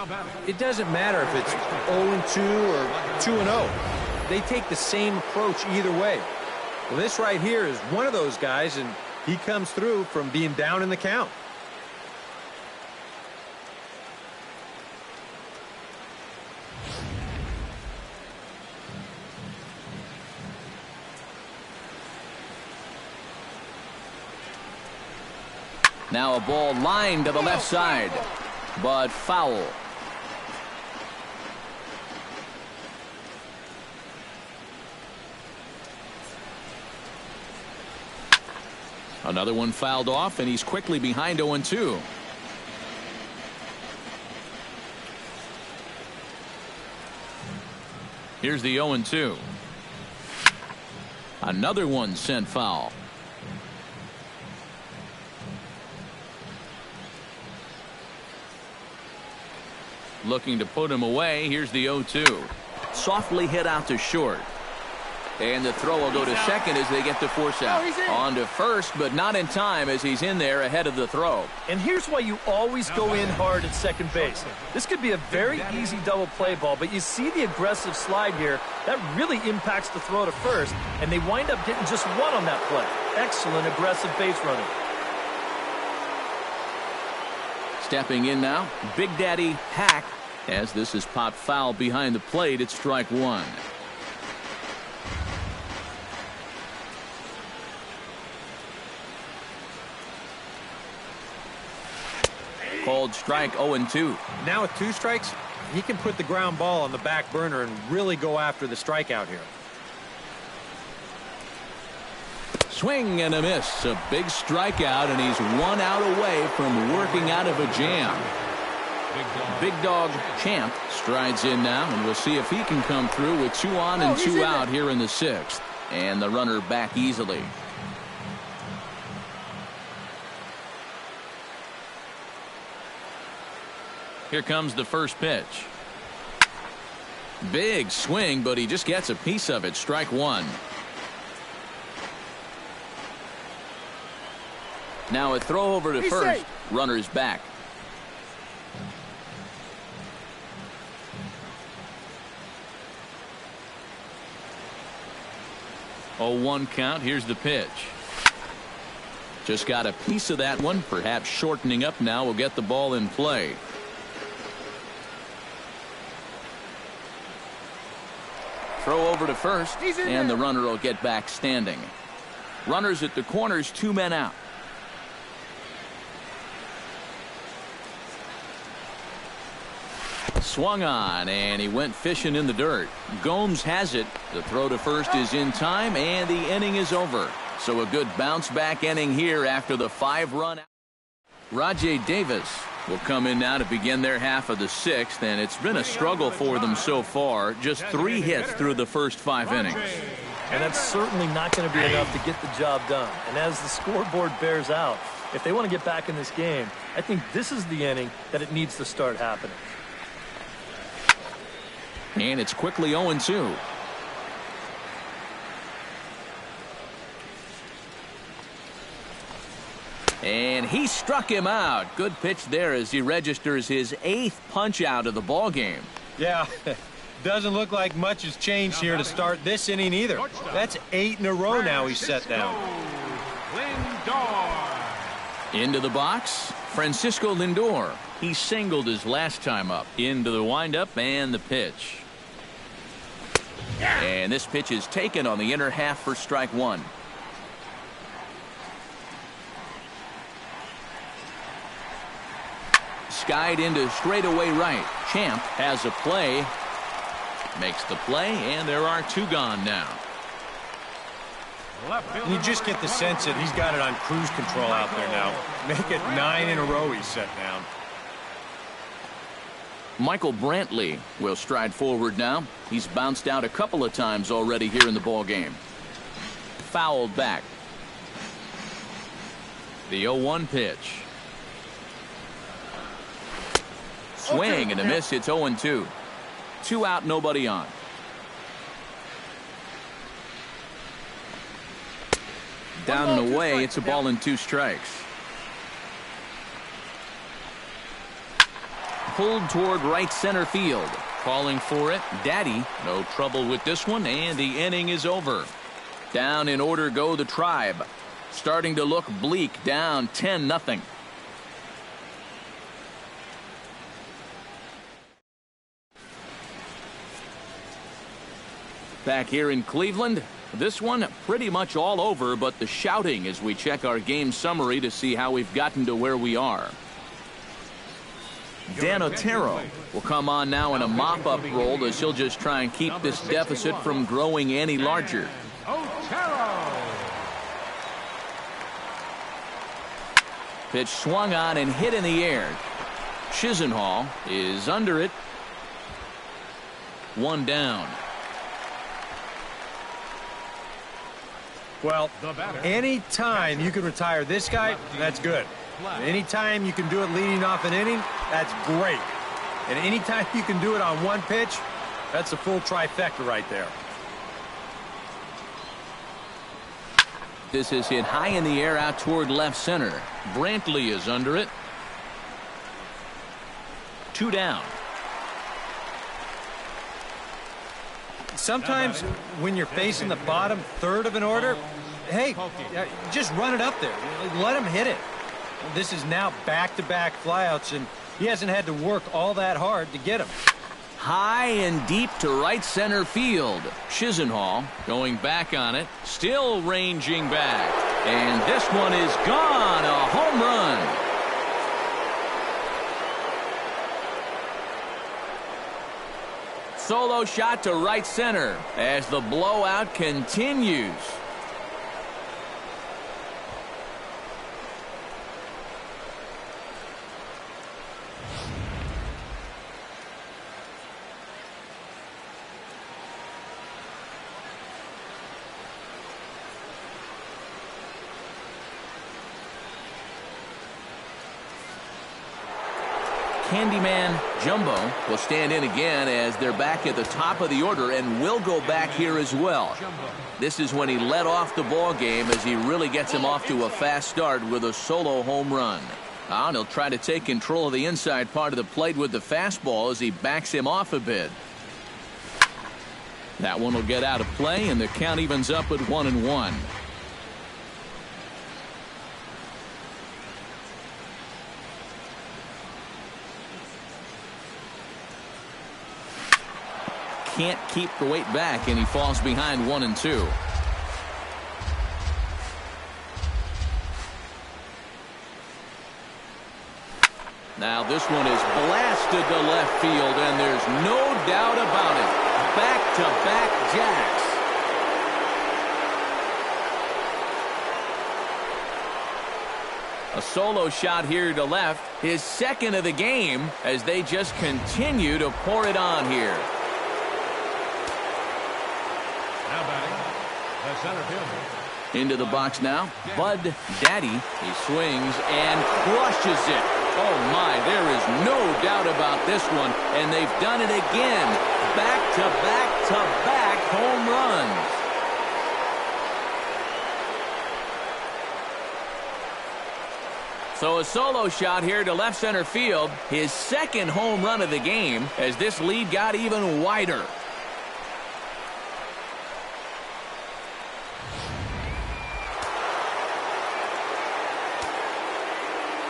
it doesn't matter if it's 0-2 or 2-0. They take the same approach either way. Well, this right here is one of those guys, and he comes through from being down in the count. Now a ball lined to the left side, but foul. Another one fouled off, and he's quickly behind 0-2. Here's the 0-2. Another one sent foul. Looking to put him away. Here's the 0-2. Softly hit out to short. And the throw will go to second as they get the force out. On to first, but not in time as he's in there ahead of the throw. And here's why you always go in hard at second base. This could be a very easy double play ball, but you see the aggressive slide here. That really impacts the throw to first, and they wind up getting just 1 on that play. Excellent aggressive base running. Stepping in now, Big Daddy Hack, as this is popped foul behind the plate at strike 1. Called strike 0-2. Now with 2 strikes, he can put the ground ball on the back burner and really go after the strikeout here. Swing and a miss. A big strikeout, and he's 1 out away from working out of a jam. Big Dog Champ strides in now, and we'll see if he can come through with 2 on and 2 out here in the 6th. And the runner back easily. Here comes the first pitch. Big swing, but he just gets a piece of it. Strike 1. Now a throw over to first. Runner's back. Oh, 1 count. Here's the pitch. Just got a piece of that one. Perhaps shortening up now will get the ball in play. Throw over to first, and the runner will get back standing. Runners at the corners, 2 men out. Swung on, and he went fishing in the dirt. Gomes has it. The throw to first is in time, and the inning is over. So a good bounce-back inning here after the 5-run. Rajay Davis will come in now to begin their half of the 6th, and it's been a struggle for them so far. Just 3 hits through the first 5 innings. And that's certainly not going to be enough to get the job done. And as the scoreboard bears out, if they want to get back in this game, I think this is the inning that it needs to start happening. And it's quickly 0-2. And he struck him out. Good pitch there as he registers his 8th punch out of the ball game. Yeah, doesn't look like much has changed here to start this inning either. That's 8 in a row now he's set down. Into the box, Francisco Lindor. He singled his last time up. Into the windup and the pitch. And this pitch is taken on the inner half for strike 1. Skied into straightaway right. Champ has a play. Makes the play, and there are 2 gone now. And you just get the sense that he's got it on cruise control out there now. Make it 9 in a row he's set down. Michael Brantley will stride forward now. He's bounced out a couple of times already here in the ball game. Fouled back. The 0-1 pitch. Swing and a miss. It's 0-2. 2 out, nobody on. Down and away. It's a ball and 2 strikes. Pulled toward right center field. Calling for it. Daddy. No trouble with this one, and the inning is over. Down in order go the Tribe. Starting to look bleak, down 10-0. Back here in Cleveland, this one pretty much all over, but the shouting as we check our game summary to see how we've gotten to where we are. Dan Otero will come on now in a mop-up role as he'll just try and keep this deficit from growing any larger. Pitch swung on and hit in the air. Chisenhall is under it. 1 down. Well, any time you can retire this guy, that's good. Anytime you can do it leading off an inning, that's great. And anytime you can do it on 1 pitch, that's a full trifecta right there. This is hit high in the air out toward left center. Brantley is under it. 2 down. Sometimes when you're facing the bottom third of an order, hey, just run it up there. Let him hit it. This is now back-to-back flyouts, and he hasn't had to work all that hard to get him. High and deep to right center field. Chisenhall going back on it. Still ranging back. And this one is gone. A home run. Solo shot to right center as the blowout continues. Candyman Jumbo will stand in again as they're back at the top of the order and will go back here as well. This is when he led off the ball game as he really gets him off to a fast start with a solo home run. And he'll try to take control of the inside part of the plate with the fastball as he backs him off a bit. That one will get out of play and the count evens up at 1-1. Can't keep the weight back, and he falls behind 1-2. Now this one is blasted to left field, and there's no doubt about it. Back-to-back jacks. A solo shot here to left, his second of the game, as they just continue to pour it on here. Now batting, the center fielder. Into the box now, Bud Daddy. He swings and crushes it. Oh my, there is no doubt about this one, and they've done it again. Back-to-back-to-back home runs. So a solo shot here to left center field, his second home run of the game, as this lead got even wider.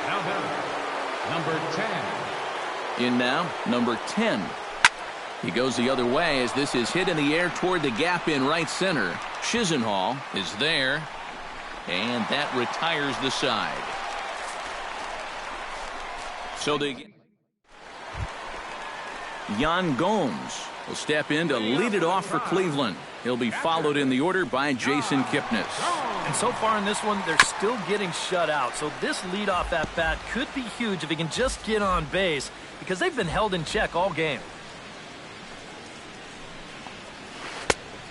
Now batting, number 10. In now, number 10. He goes the other way as this is hit in the air toward the gap in right center. Chisenhall is there, and that retires the side. So Yan Gomes will step in to lead it off for Cleveland. He'll be followed in the order by Jason Kipnis. And so far in this one, they're still getting shut out. So this leadoff at bat could be huge if he can just get on base, because they've been held in check all game.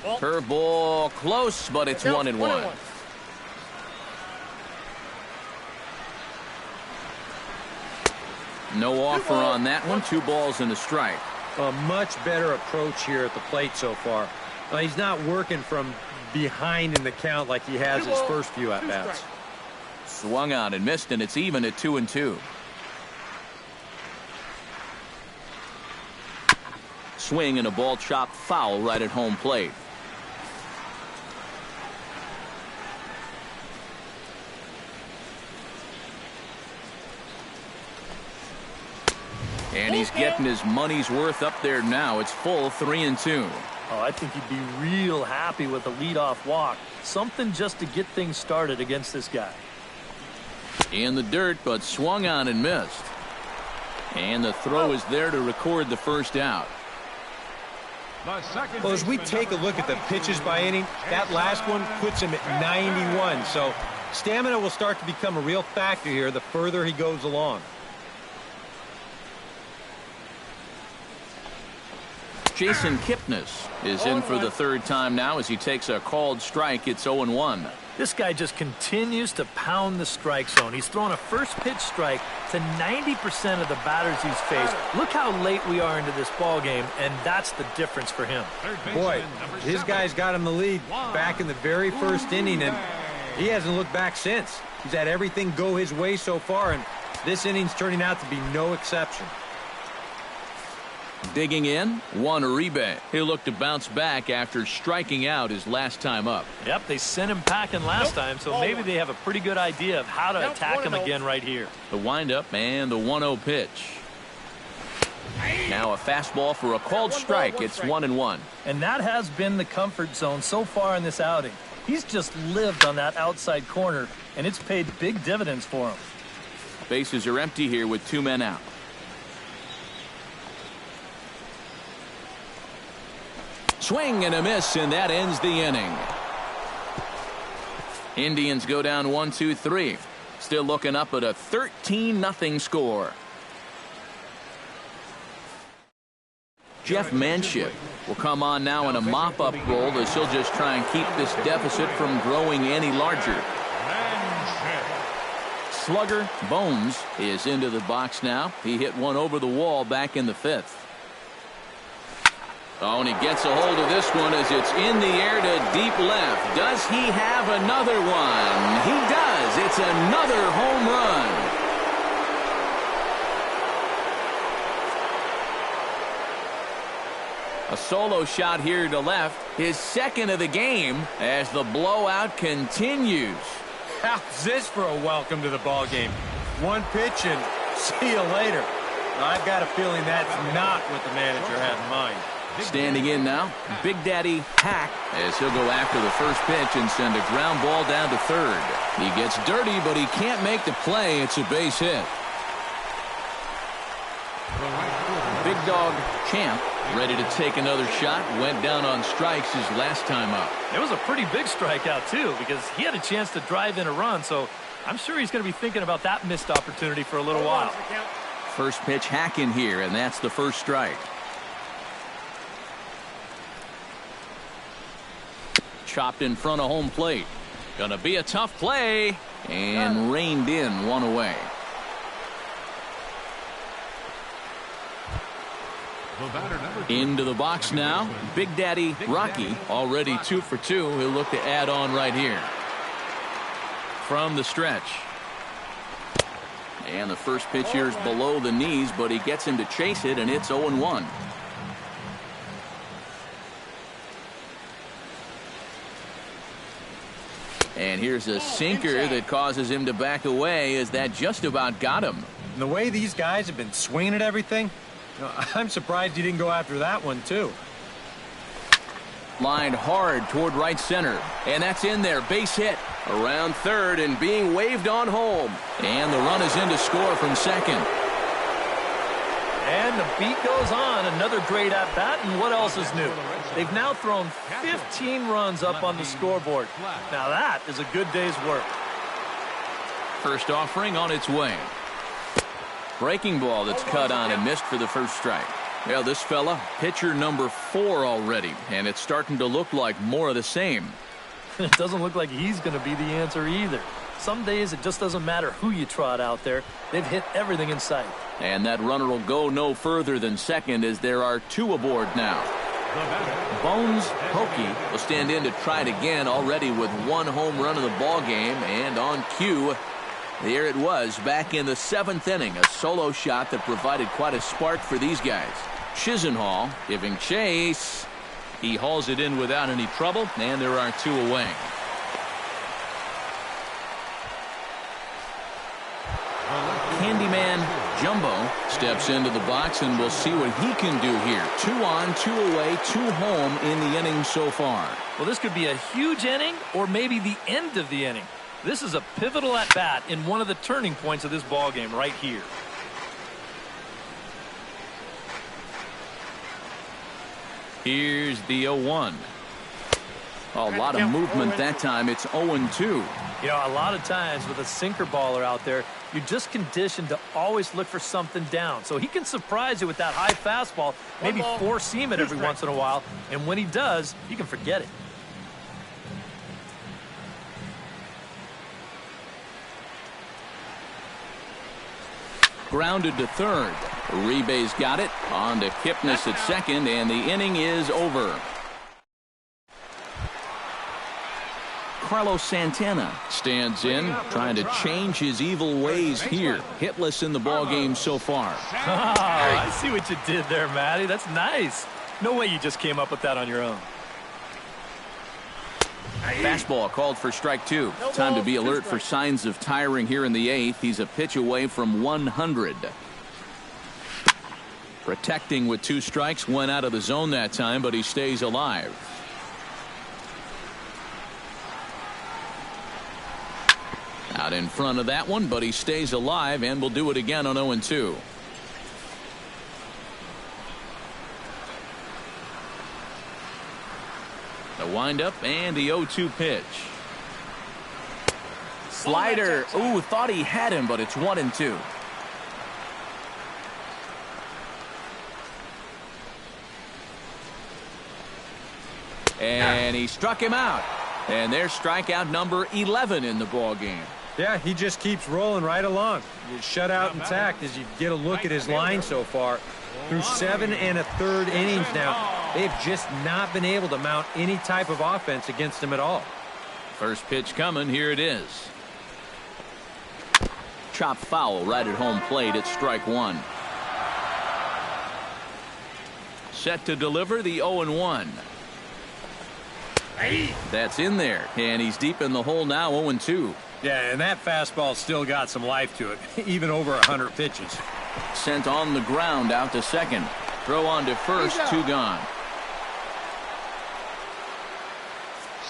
Curveball close, but it's 1-1. No offer on that one. 2 balls and a strike. A much better approach here at the plate so far. He's not working from behind in the count like he has his first few at-bats. Swung on and missed, and it's even at 2-2. Swing and a ball chopped foul right at home plate. And he's getting his money's worth up there now. It's full 3-2. Oh, I think he'd be real happy with a leadoff walk. Something just to get things started against this guy. In the dirt, but swung on and missed. And the throw is there to record the first out. Well, as we take a look at the pitches by inning, that last one puts him at 91. So stamina will start to become a real factor here the further he goes along. Jason Kipnis is in for the third time now as he takes a called strike. It's 0-1. This guy just continues to pound the strike zone. He's thrown a first pitch strike to 90% of the batters he's faced. Look how late we are into this ball game, and that's the difference for him. Boy, his guys got him the lead back in the very first inning, and he hasn't looked back since. He's had everything go his way so far, and this inning's turning out to be no exception. Digging in, Juan Uribe. He'll look to bounce back after striking out his last time up. Yep, they sent him packing last time, so maybe they have a pretty good idea of how to attack him again right here. The windup and the 1-0 pitch. Now a fastball for a called strike. It's 1-1. And that has been the comfort zone so far in this outing. He's just lived on that outside corner, and it's paid big dividends for him. Bases are empty here with 2 men out. Swing and a miss, and that ends the inning. Indians go down 1-2-3. Still looking up at a 13-0 score. Jeff Manship will come on now in a mop-up role as he'll just try and keep this deficit from growing any larger. Slugger Bones is into the box now. He hit one over the wall back in the 5th. Oh, and he gets a hold of this one as it's in the air to deep left. Does he have another one? He does. It's another home run. A solo shot here to left. His second of the game as the blowout continues. How's this for a welcome to the ball game? One pitch and see you later. I've got a feeling that's not what the manager had in mind. Standing in now, Big Daddy Hack, as he'll go after the first pitch and send a ground ball down to third. He gets dirty, but he can't make the play. It's a base hit. Big Dog Champ ready to take another shot. Went down on strikes his last time up. It was a pretty big strikeout, too, because he had a chance to drive in a run, so I'm sure he's going to be thinking about that missed opportunity for a little while. First pitch hacking here, and that's the first strike. Chopped in front of home plate. Gonna be a tough play, and reined in, one away. Into the box now, Big Daddy Rocky, already 2 for 2. He'll look to add on right here. From the stretch. And the first pitch here is below the knees, but he gets him to chase it, and it's 0-1. And here's a sinker that causes him to back away, as that just about got him. And the way these guys have been swinging at everything, I'm surprised he didn't go after that one, too. Lined hard toward right center. And that's in there. Base hit. Around third and being waved on home. And the run is in to score from second. And the beat goes on. Another great at-bat, and what else is new? They've now thrown 15 runs up on the scoreboard. Now that is a good day's work. First offering on its way. Breaking ball that's cut on and missed for the first strike. Well, this fella, pitcher number 4 already, and it's starting to look like more of the same. It doesn't look like he's going to be the answer either. Some days it just doesn't matter who you trot out there. They've hit everything in sight. And that runner will go no further than second, as there are 2 aboard now. Bones Hokie will stand in to try it again, already with 1 home run in the ball game, and on cue, there it was back in the 7th inning, a solo shot that provided quite a spark for these guys. Chisenhall giving chase. He hauls it in without any trouble, and there are 2 away. Candyman Jumbo steps into the box, and we'll see what he can do here. 2 on, 2 away, 2 home in the inning so far. Well, this could be a huge inning or maybe the end of the inning. This is a pivotal at-bat in one of the turning points of this ball game right here. Here's the 0-1. A lot of movement that time. It's 0-2. You know, a lot of times with a sinker baller out there, you're just conditioned to always look for something down. So he can surprise you with that high fastball, maybe four-seam it every once in a while, and when he does, you can forget it. Grounded to third. Uribe's got it. On to Kipnis at second, and the inning is over. Carlos Santana stands in, trying to change his evil ways here. Hitless in the ball game so far. I see what you did there, Matty. That's nice. No way you just came up with that on your own. Fastball called for strike 2. Time to be alert for signs of tiring here in the 8th. He's a pitch away from 100. Protecting with 2 strikes. Went out of the zone that time, but he stays alive. Out in front of that one, but he stays alive and will do it again on 0-2. The windup and the 0-2 pitch. Slider. Ooh, thought he had him, but it's 1-2. And he struck him out. And there's strikeout number 11 in the ball game. Yeah, he just keeps rolling right along. You shut out intact as you get a look at his line so far. Through 7 1/3 innings now, they've just not been able to mount any type of offense against him at all. First pitch coming. Here it is. Chopped foul right at home plate. It's strike 1. Set to deliver the 0-1. That's in there, and he's deep in the hole now. 0-2. Yeah, and that fastball still got some life to it, even over 100 pitches. Sent on the ground out to second. Throw on to first. 2 gone.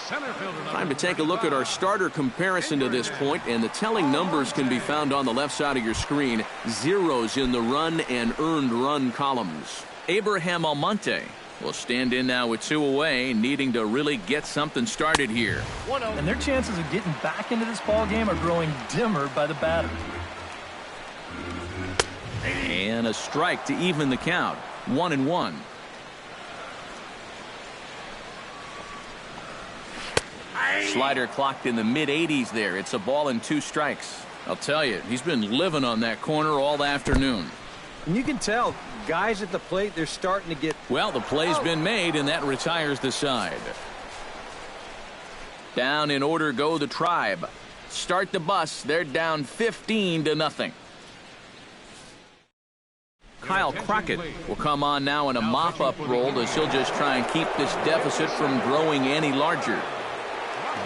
Center fielder Time to take a look at our starter comparison to this point, and the telling numbers can be found on the left side of your screen. Zeros in the run and earned run columns. Abraham Almonte will stand in now with 2 away, needing to really get something started here. And their chances of getting back into this ball game are growing dimmer by the batter. And a strike to even the count. 1-1. Slider clocked in the mid-80s there. It's a ball and 2 strikes. I'll tell you, he's been living on that corner all afternoon. And you can tell, guys at the plate, they're starting to get... Well, the play's been made, and that retires the side. Down in order go the Tribe. Start the bus. They're down 15-0. Kyle Crockett will come on now in a mop-up role as he'll just try and keep this deficit from growing any larger.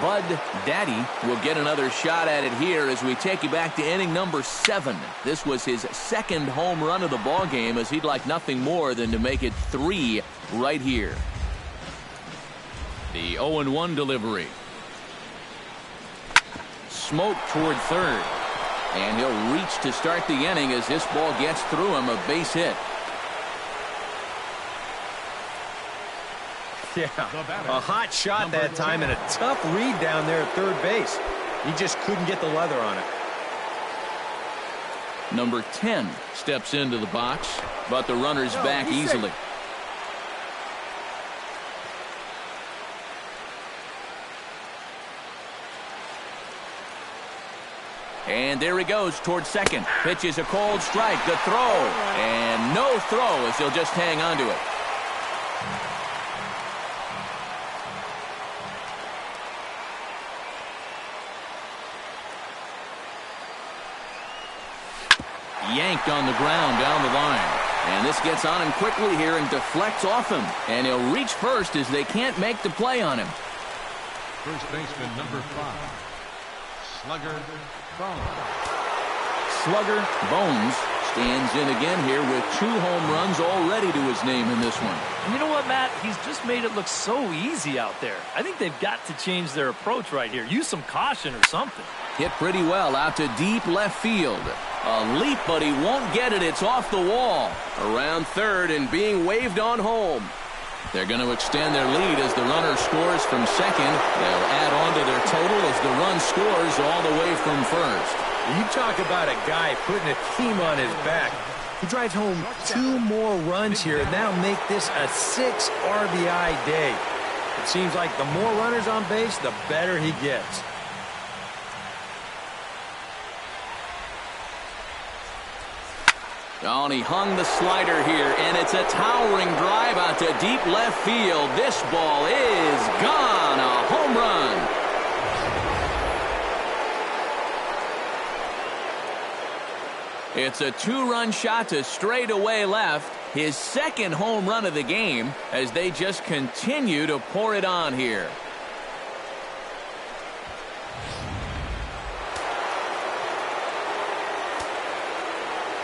Bud Daddy will get another shot at it here as we take you back to inning number 7. This was his 2nd home run of the ball game, as he'd like nothing more than to make it 3 right here. The 0-1 delivery. Smoke toward third. And he'll reach to start the inning as this ball gets through him, a base hit. Yeah, a hot shot that time and a tough read down there at third base. He just couldn't get the leather on it. Number 10 steps into the box, but the runner's back easily. And there he goes towards second. Pitches a cold strike. The throw. And no throw as he'll just hang on to it. Yanked on the ground down the line. And this gets on him quickly here and deflects off him. And he'll reach first as they can't make the play on him. First baseman number 5. Slugger Bones. Slugger Bones stands in again here with 2 home runs already to his name in this one. And you know what, Matt? He's just made it look so easy out there. I think they've got to change their approach right here. Use some caution or something. Hit pretty well out to deep left field. A leap, but he won't get it. It's off the wall. Around third and being waved on home. They're going to extend their lead as the runner scores from second. They'll add on to their total as the run scores all the way from first. You talk about a guy putting a team on his back. He drives home 2 more runs here, and that'll make this a 6 RBI day. It seems like the more runners on base, the better he gets. Oh, and he hung the slider here, and it's a towering drive out to deep left field. This ball is gone. A home run. It's a 2-run shot to straightaway left. His 2nd home run of the game as they just continue to pour it on here.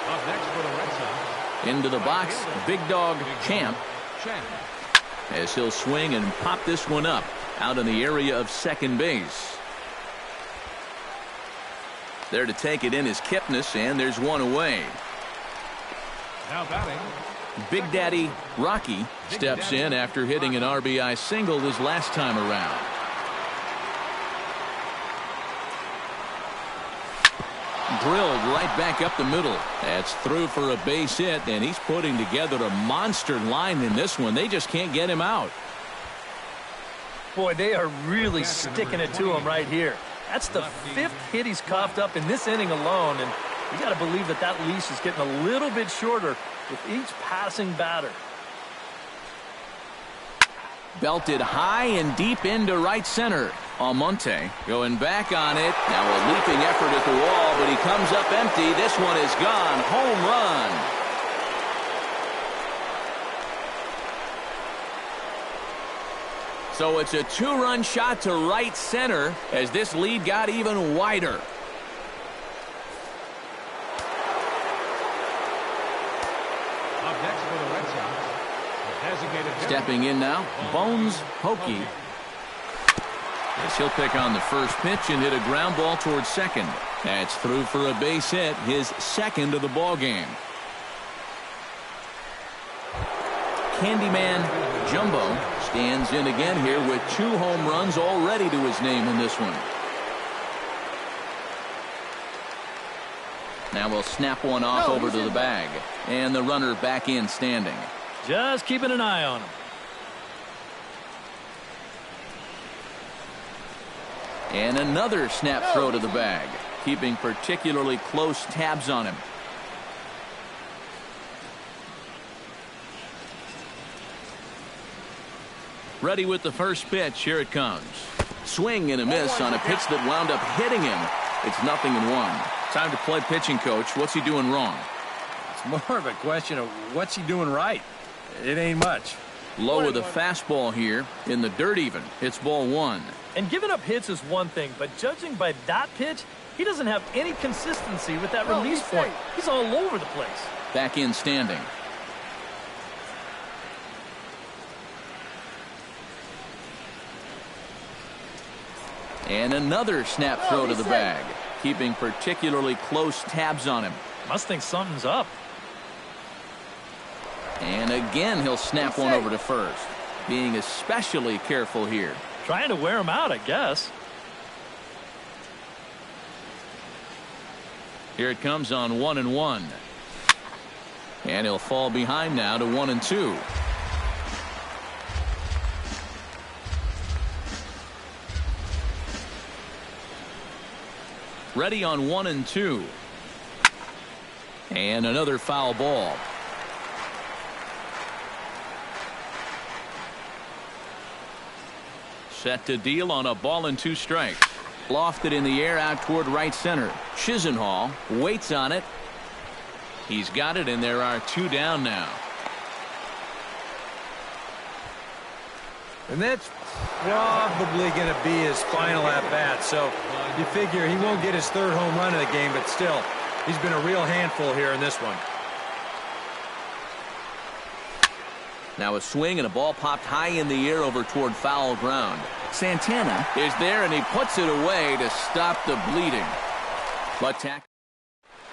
Up next for the Red Sox. Into the box, Big Dog Champ, as he'll swing and pop this one up out in the area of second base. There to take it in is Kipnis, and there's 1 away. Now batting, Big Daddy Rocky steps in after hitting an RBI single his last time around. Drilled right back up the middle. That's through for a base hit, and he's putting together a monster line in this one. They just can't get him out. Boy, they are really sticking it to him right here. That's the 5th hit he's coughed up in this inning alone, and you got to believe that that leash is getting a little bit shorter with each passing batter. Belted high and deep into right center. Almonte going back on it. Now a leaping effort at the wall, but he comes up empty. This one is gone. Home run. So it's a 2-run shot to right center as this lead got even wider. up next for the Red Sox, the designated hitter. Stepping in now, Bones Hokie. As he'll pick on the first pitch and hit a ground ball towards second. That's through for a base hit, his second of the ball game. Candyman Jumbo stands in again here with 2 home runs already to his name in this one. Now we'll snap one off over to the bag. And the runner back in standing. Just keeping an eye on him. And another snap throw to the bag. Keeping particularly close tabs on him. Ready with the first pitch. Here it comes. Swing and a miss on a pitch that wound up hitting him. It's 0-1. Time to play pitching coach. What's he doing wrong? It's more of a question of what's he doing right. It ain't much. Low with a fastball here. In the dirt even. It's ball 1. And giving up hits is one thing, but judging by that pitch, he doesn't have any consistency with that release point. He's all over the place. Back in standing. And another snap throw to the bag. Keeping particularly close tabs on him. Must think something's up. And again, he'll snap one over to first. Being especially careful here. Trying to wear him out, I guess. Here it comes on 1-1. And he'll fall behind now to 1-2. Ready on 1-2. And another foul ball. Set to deal on a ball and 2 strikes. Lofted in the air out toward right center. Chisenhall waits on it. He's got it, and there are 2 down now. And that's probably going to be his final at-bat. So you figure he won't get his 3rd home run of the game, but still, he's been a real handful here in this one. Now a swing and a ball popped high in the air over toward foul ground. Santana is there, and he puts it away to stop the bleeding. But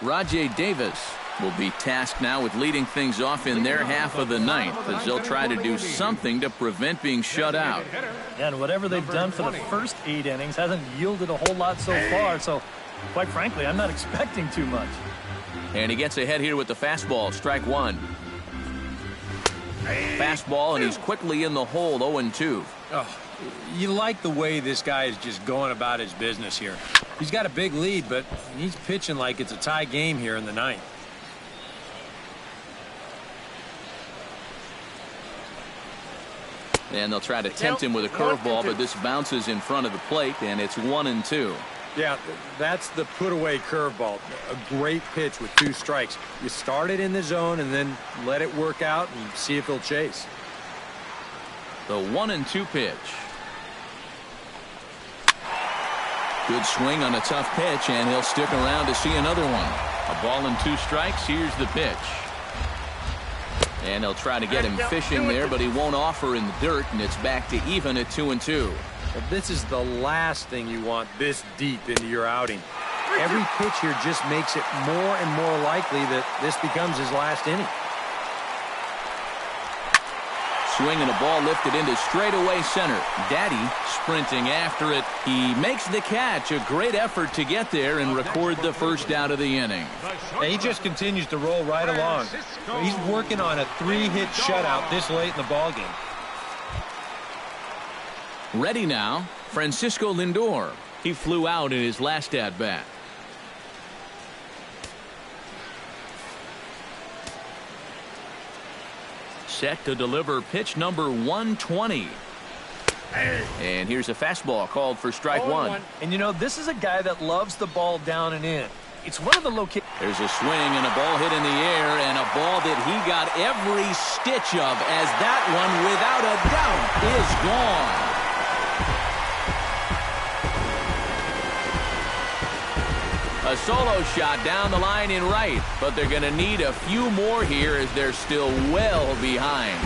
Rajay Davis will be tasked now with leading things off in their half of the ninth, as they'll try to do something to prevent being shut out. And whatever they've done for the first 8 innings hasn't yielded a whole lot so far, so quite frankly, I'm not expecting too much. And he gets ahead here with the fastball. Strike 1. Fastball, and he's quickly in the hole. 0-2. Oh, you like the way this guy is just going about his business here. He's got a big lead, but he's pitching like it's a tie game here in the ninth. And they'll try to tempt him with a curveball, but this bounces in front of the plate, and it's 1-2. Yeah, that's the put-away curveball. A great pitch with 2 strikes. You start it in the zone and then let it work out and see if he'll chase. The 1-2 pitch. Good swing on a tough pitch, and he'll stick around to see another one. A ball and 2 strikes. Here's the pitch. And he'll try to get him fishing there, but he won't offer in the dirt, and it's back to even at 2-2. But this is the last thing you want this deep into your outing. Every pitch here just makes it more and more likely that this becomes his last inning. Swing and a ball lifted into straightaway center. Daddy sprinting after it. He makes the catch. A great effort to get there and record the first out of the inning. And he just continues to roll right along. He's working on a 3-hit shutout this late in the ballgame. Ready now, Francisco Lindor. He flew out in his last at-bat. Set to deliver pitch number 120. And here's a fastball called for strike 1. And you know, this is a guy that loves the ball down and in. It's one of the locations. There's a swing and a ball hit in the air, and a ball that he got every stitch of, as that one, without a doubt, is gone. A solo shot down the line in right, but they're going to need a few more here as they're still well behind.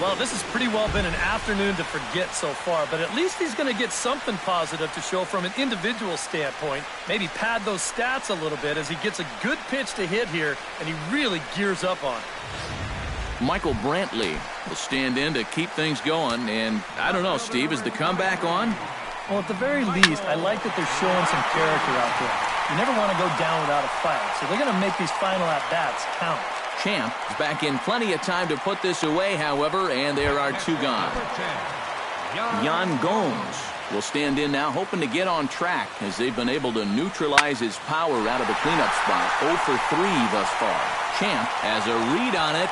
Well, this has pretty well been an afternoon to forget so far, but at least he's going to get something positive to show from an individual standpoint. Maybe pad those stats a little bit as he gets a good pitch to hit here, and he really gears up on it. Michael Brantley will stand in to keep things going, and I don't know, Steve, is the comeback on? Well, at the very least, I like that they're showing some character out there. You never want to go down without a fight, so they're going to make these final at-bats count. Champ is back in plenty of time to put this away, however, and there are two gone. Yan Gomes will stand in now, hoping to get on track as they've been able to neutralize his power out of the cleanup spot. 0 for 3 thus far. Champ has a read on it,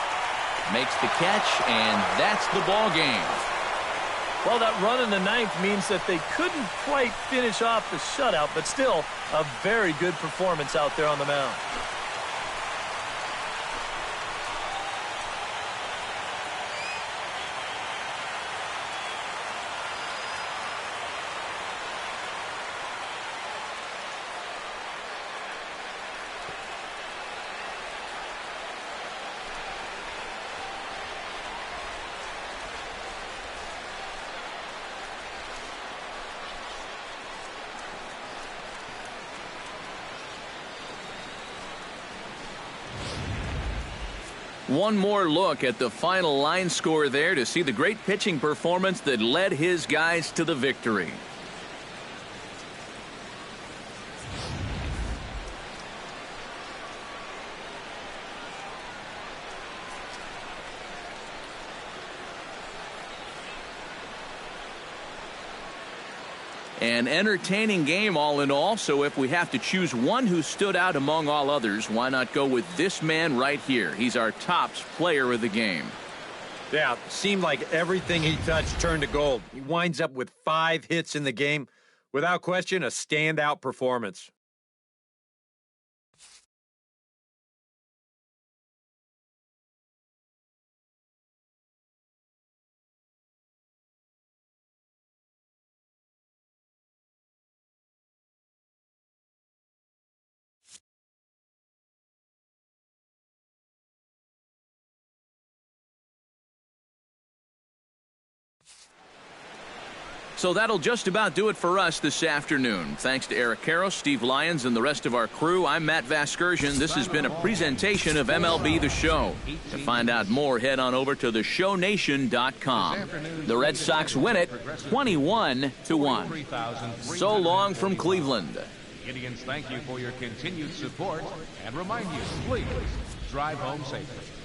makes the catch, and that's the ball game. Well, that run in the ninth means that they couldn't quite finish off the shutout, but still a very good performance out there on the mound. One more look at the final line score there to see the great pitching performance that led his guys to the victory. An entertaining game all in all, so if we have to choose one who stood out among all others, why not go with this man right here? He's our top player of the game. Yeah, seemed like everything he touched turned to gold. He winds up with 5 hits in the game. Without question, a standout performance. So that'll just about do it for us this afternoon. Thanks to Eric Karros, Steve Lyons, and the rest of our crew. I'm Matt Vasgersian. This has been a presentation of MLB The Show. To find out more, head on over to theshownation.com. The Red Sox win it 21-1. So long from Cleveland. Indians, thank you for your continued support and remind you, please drive home safely.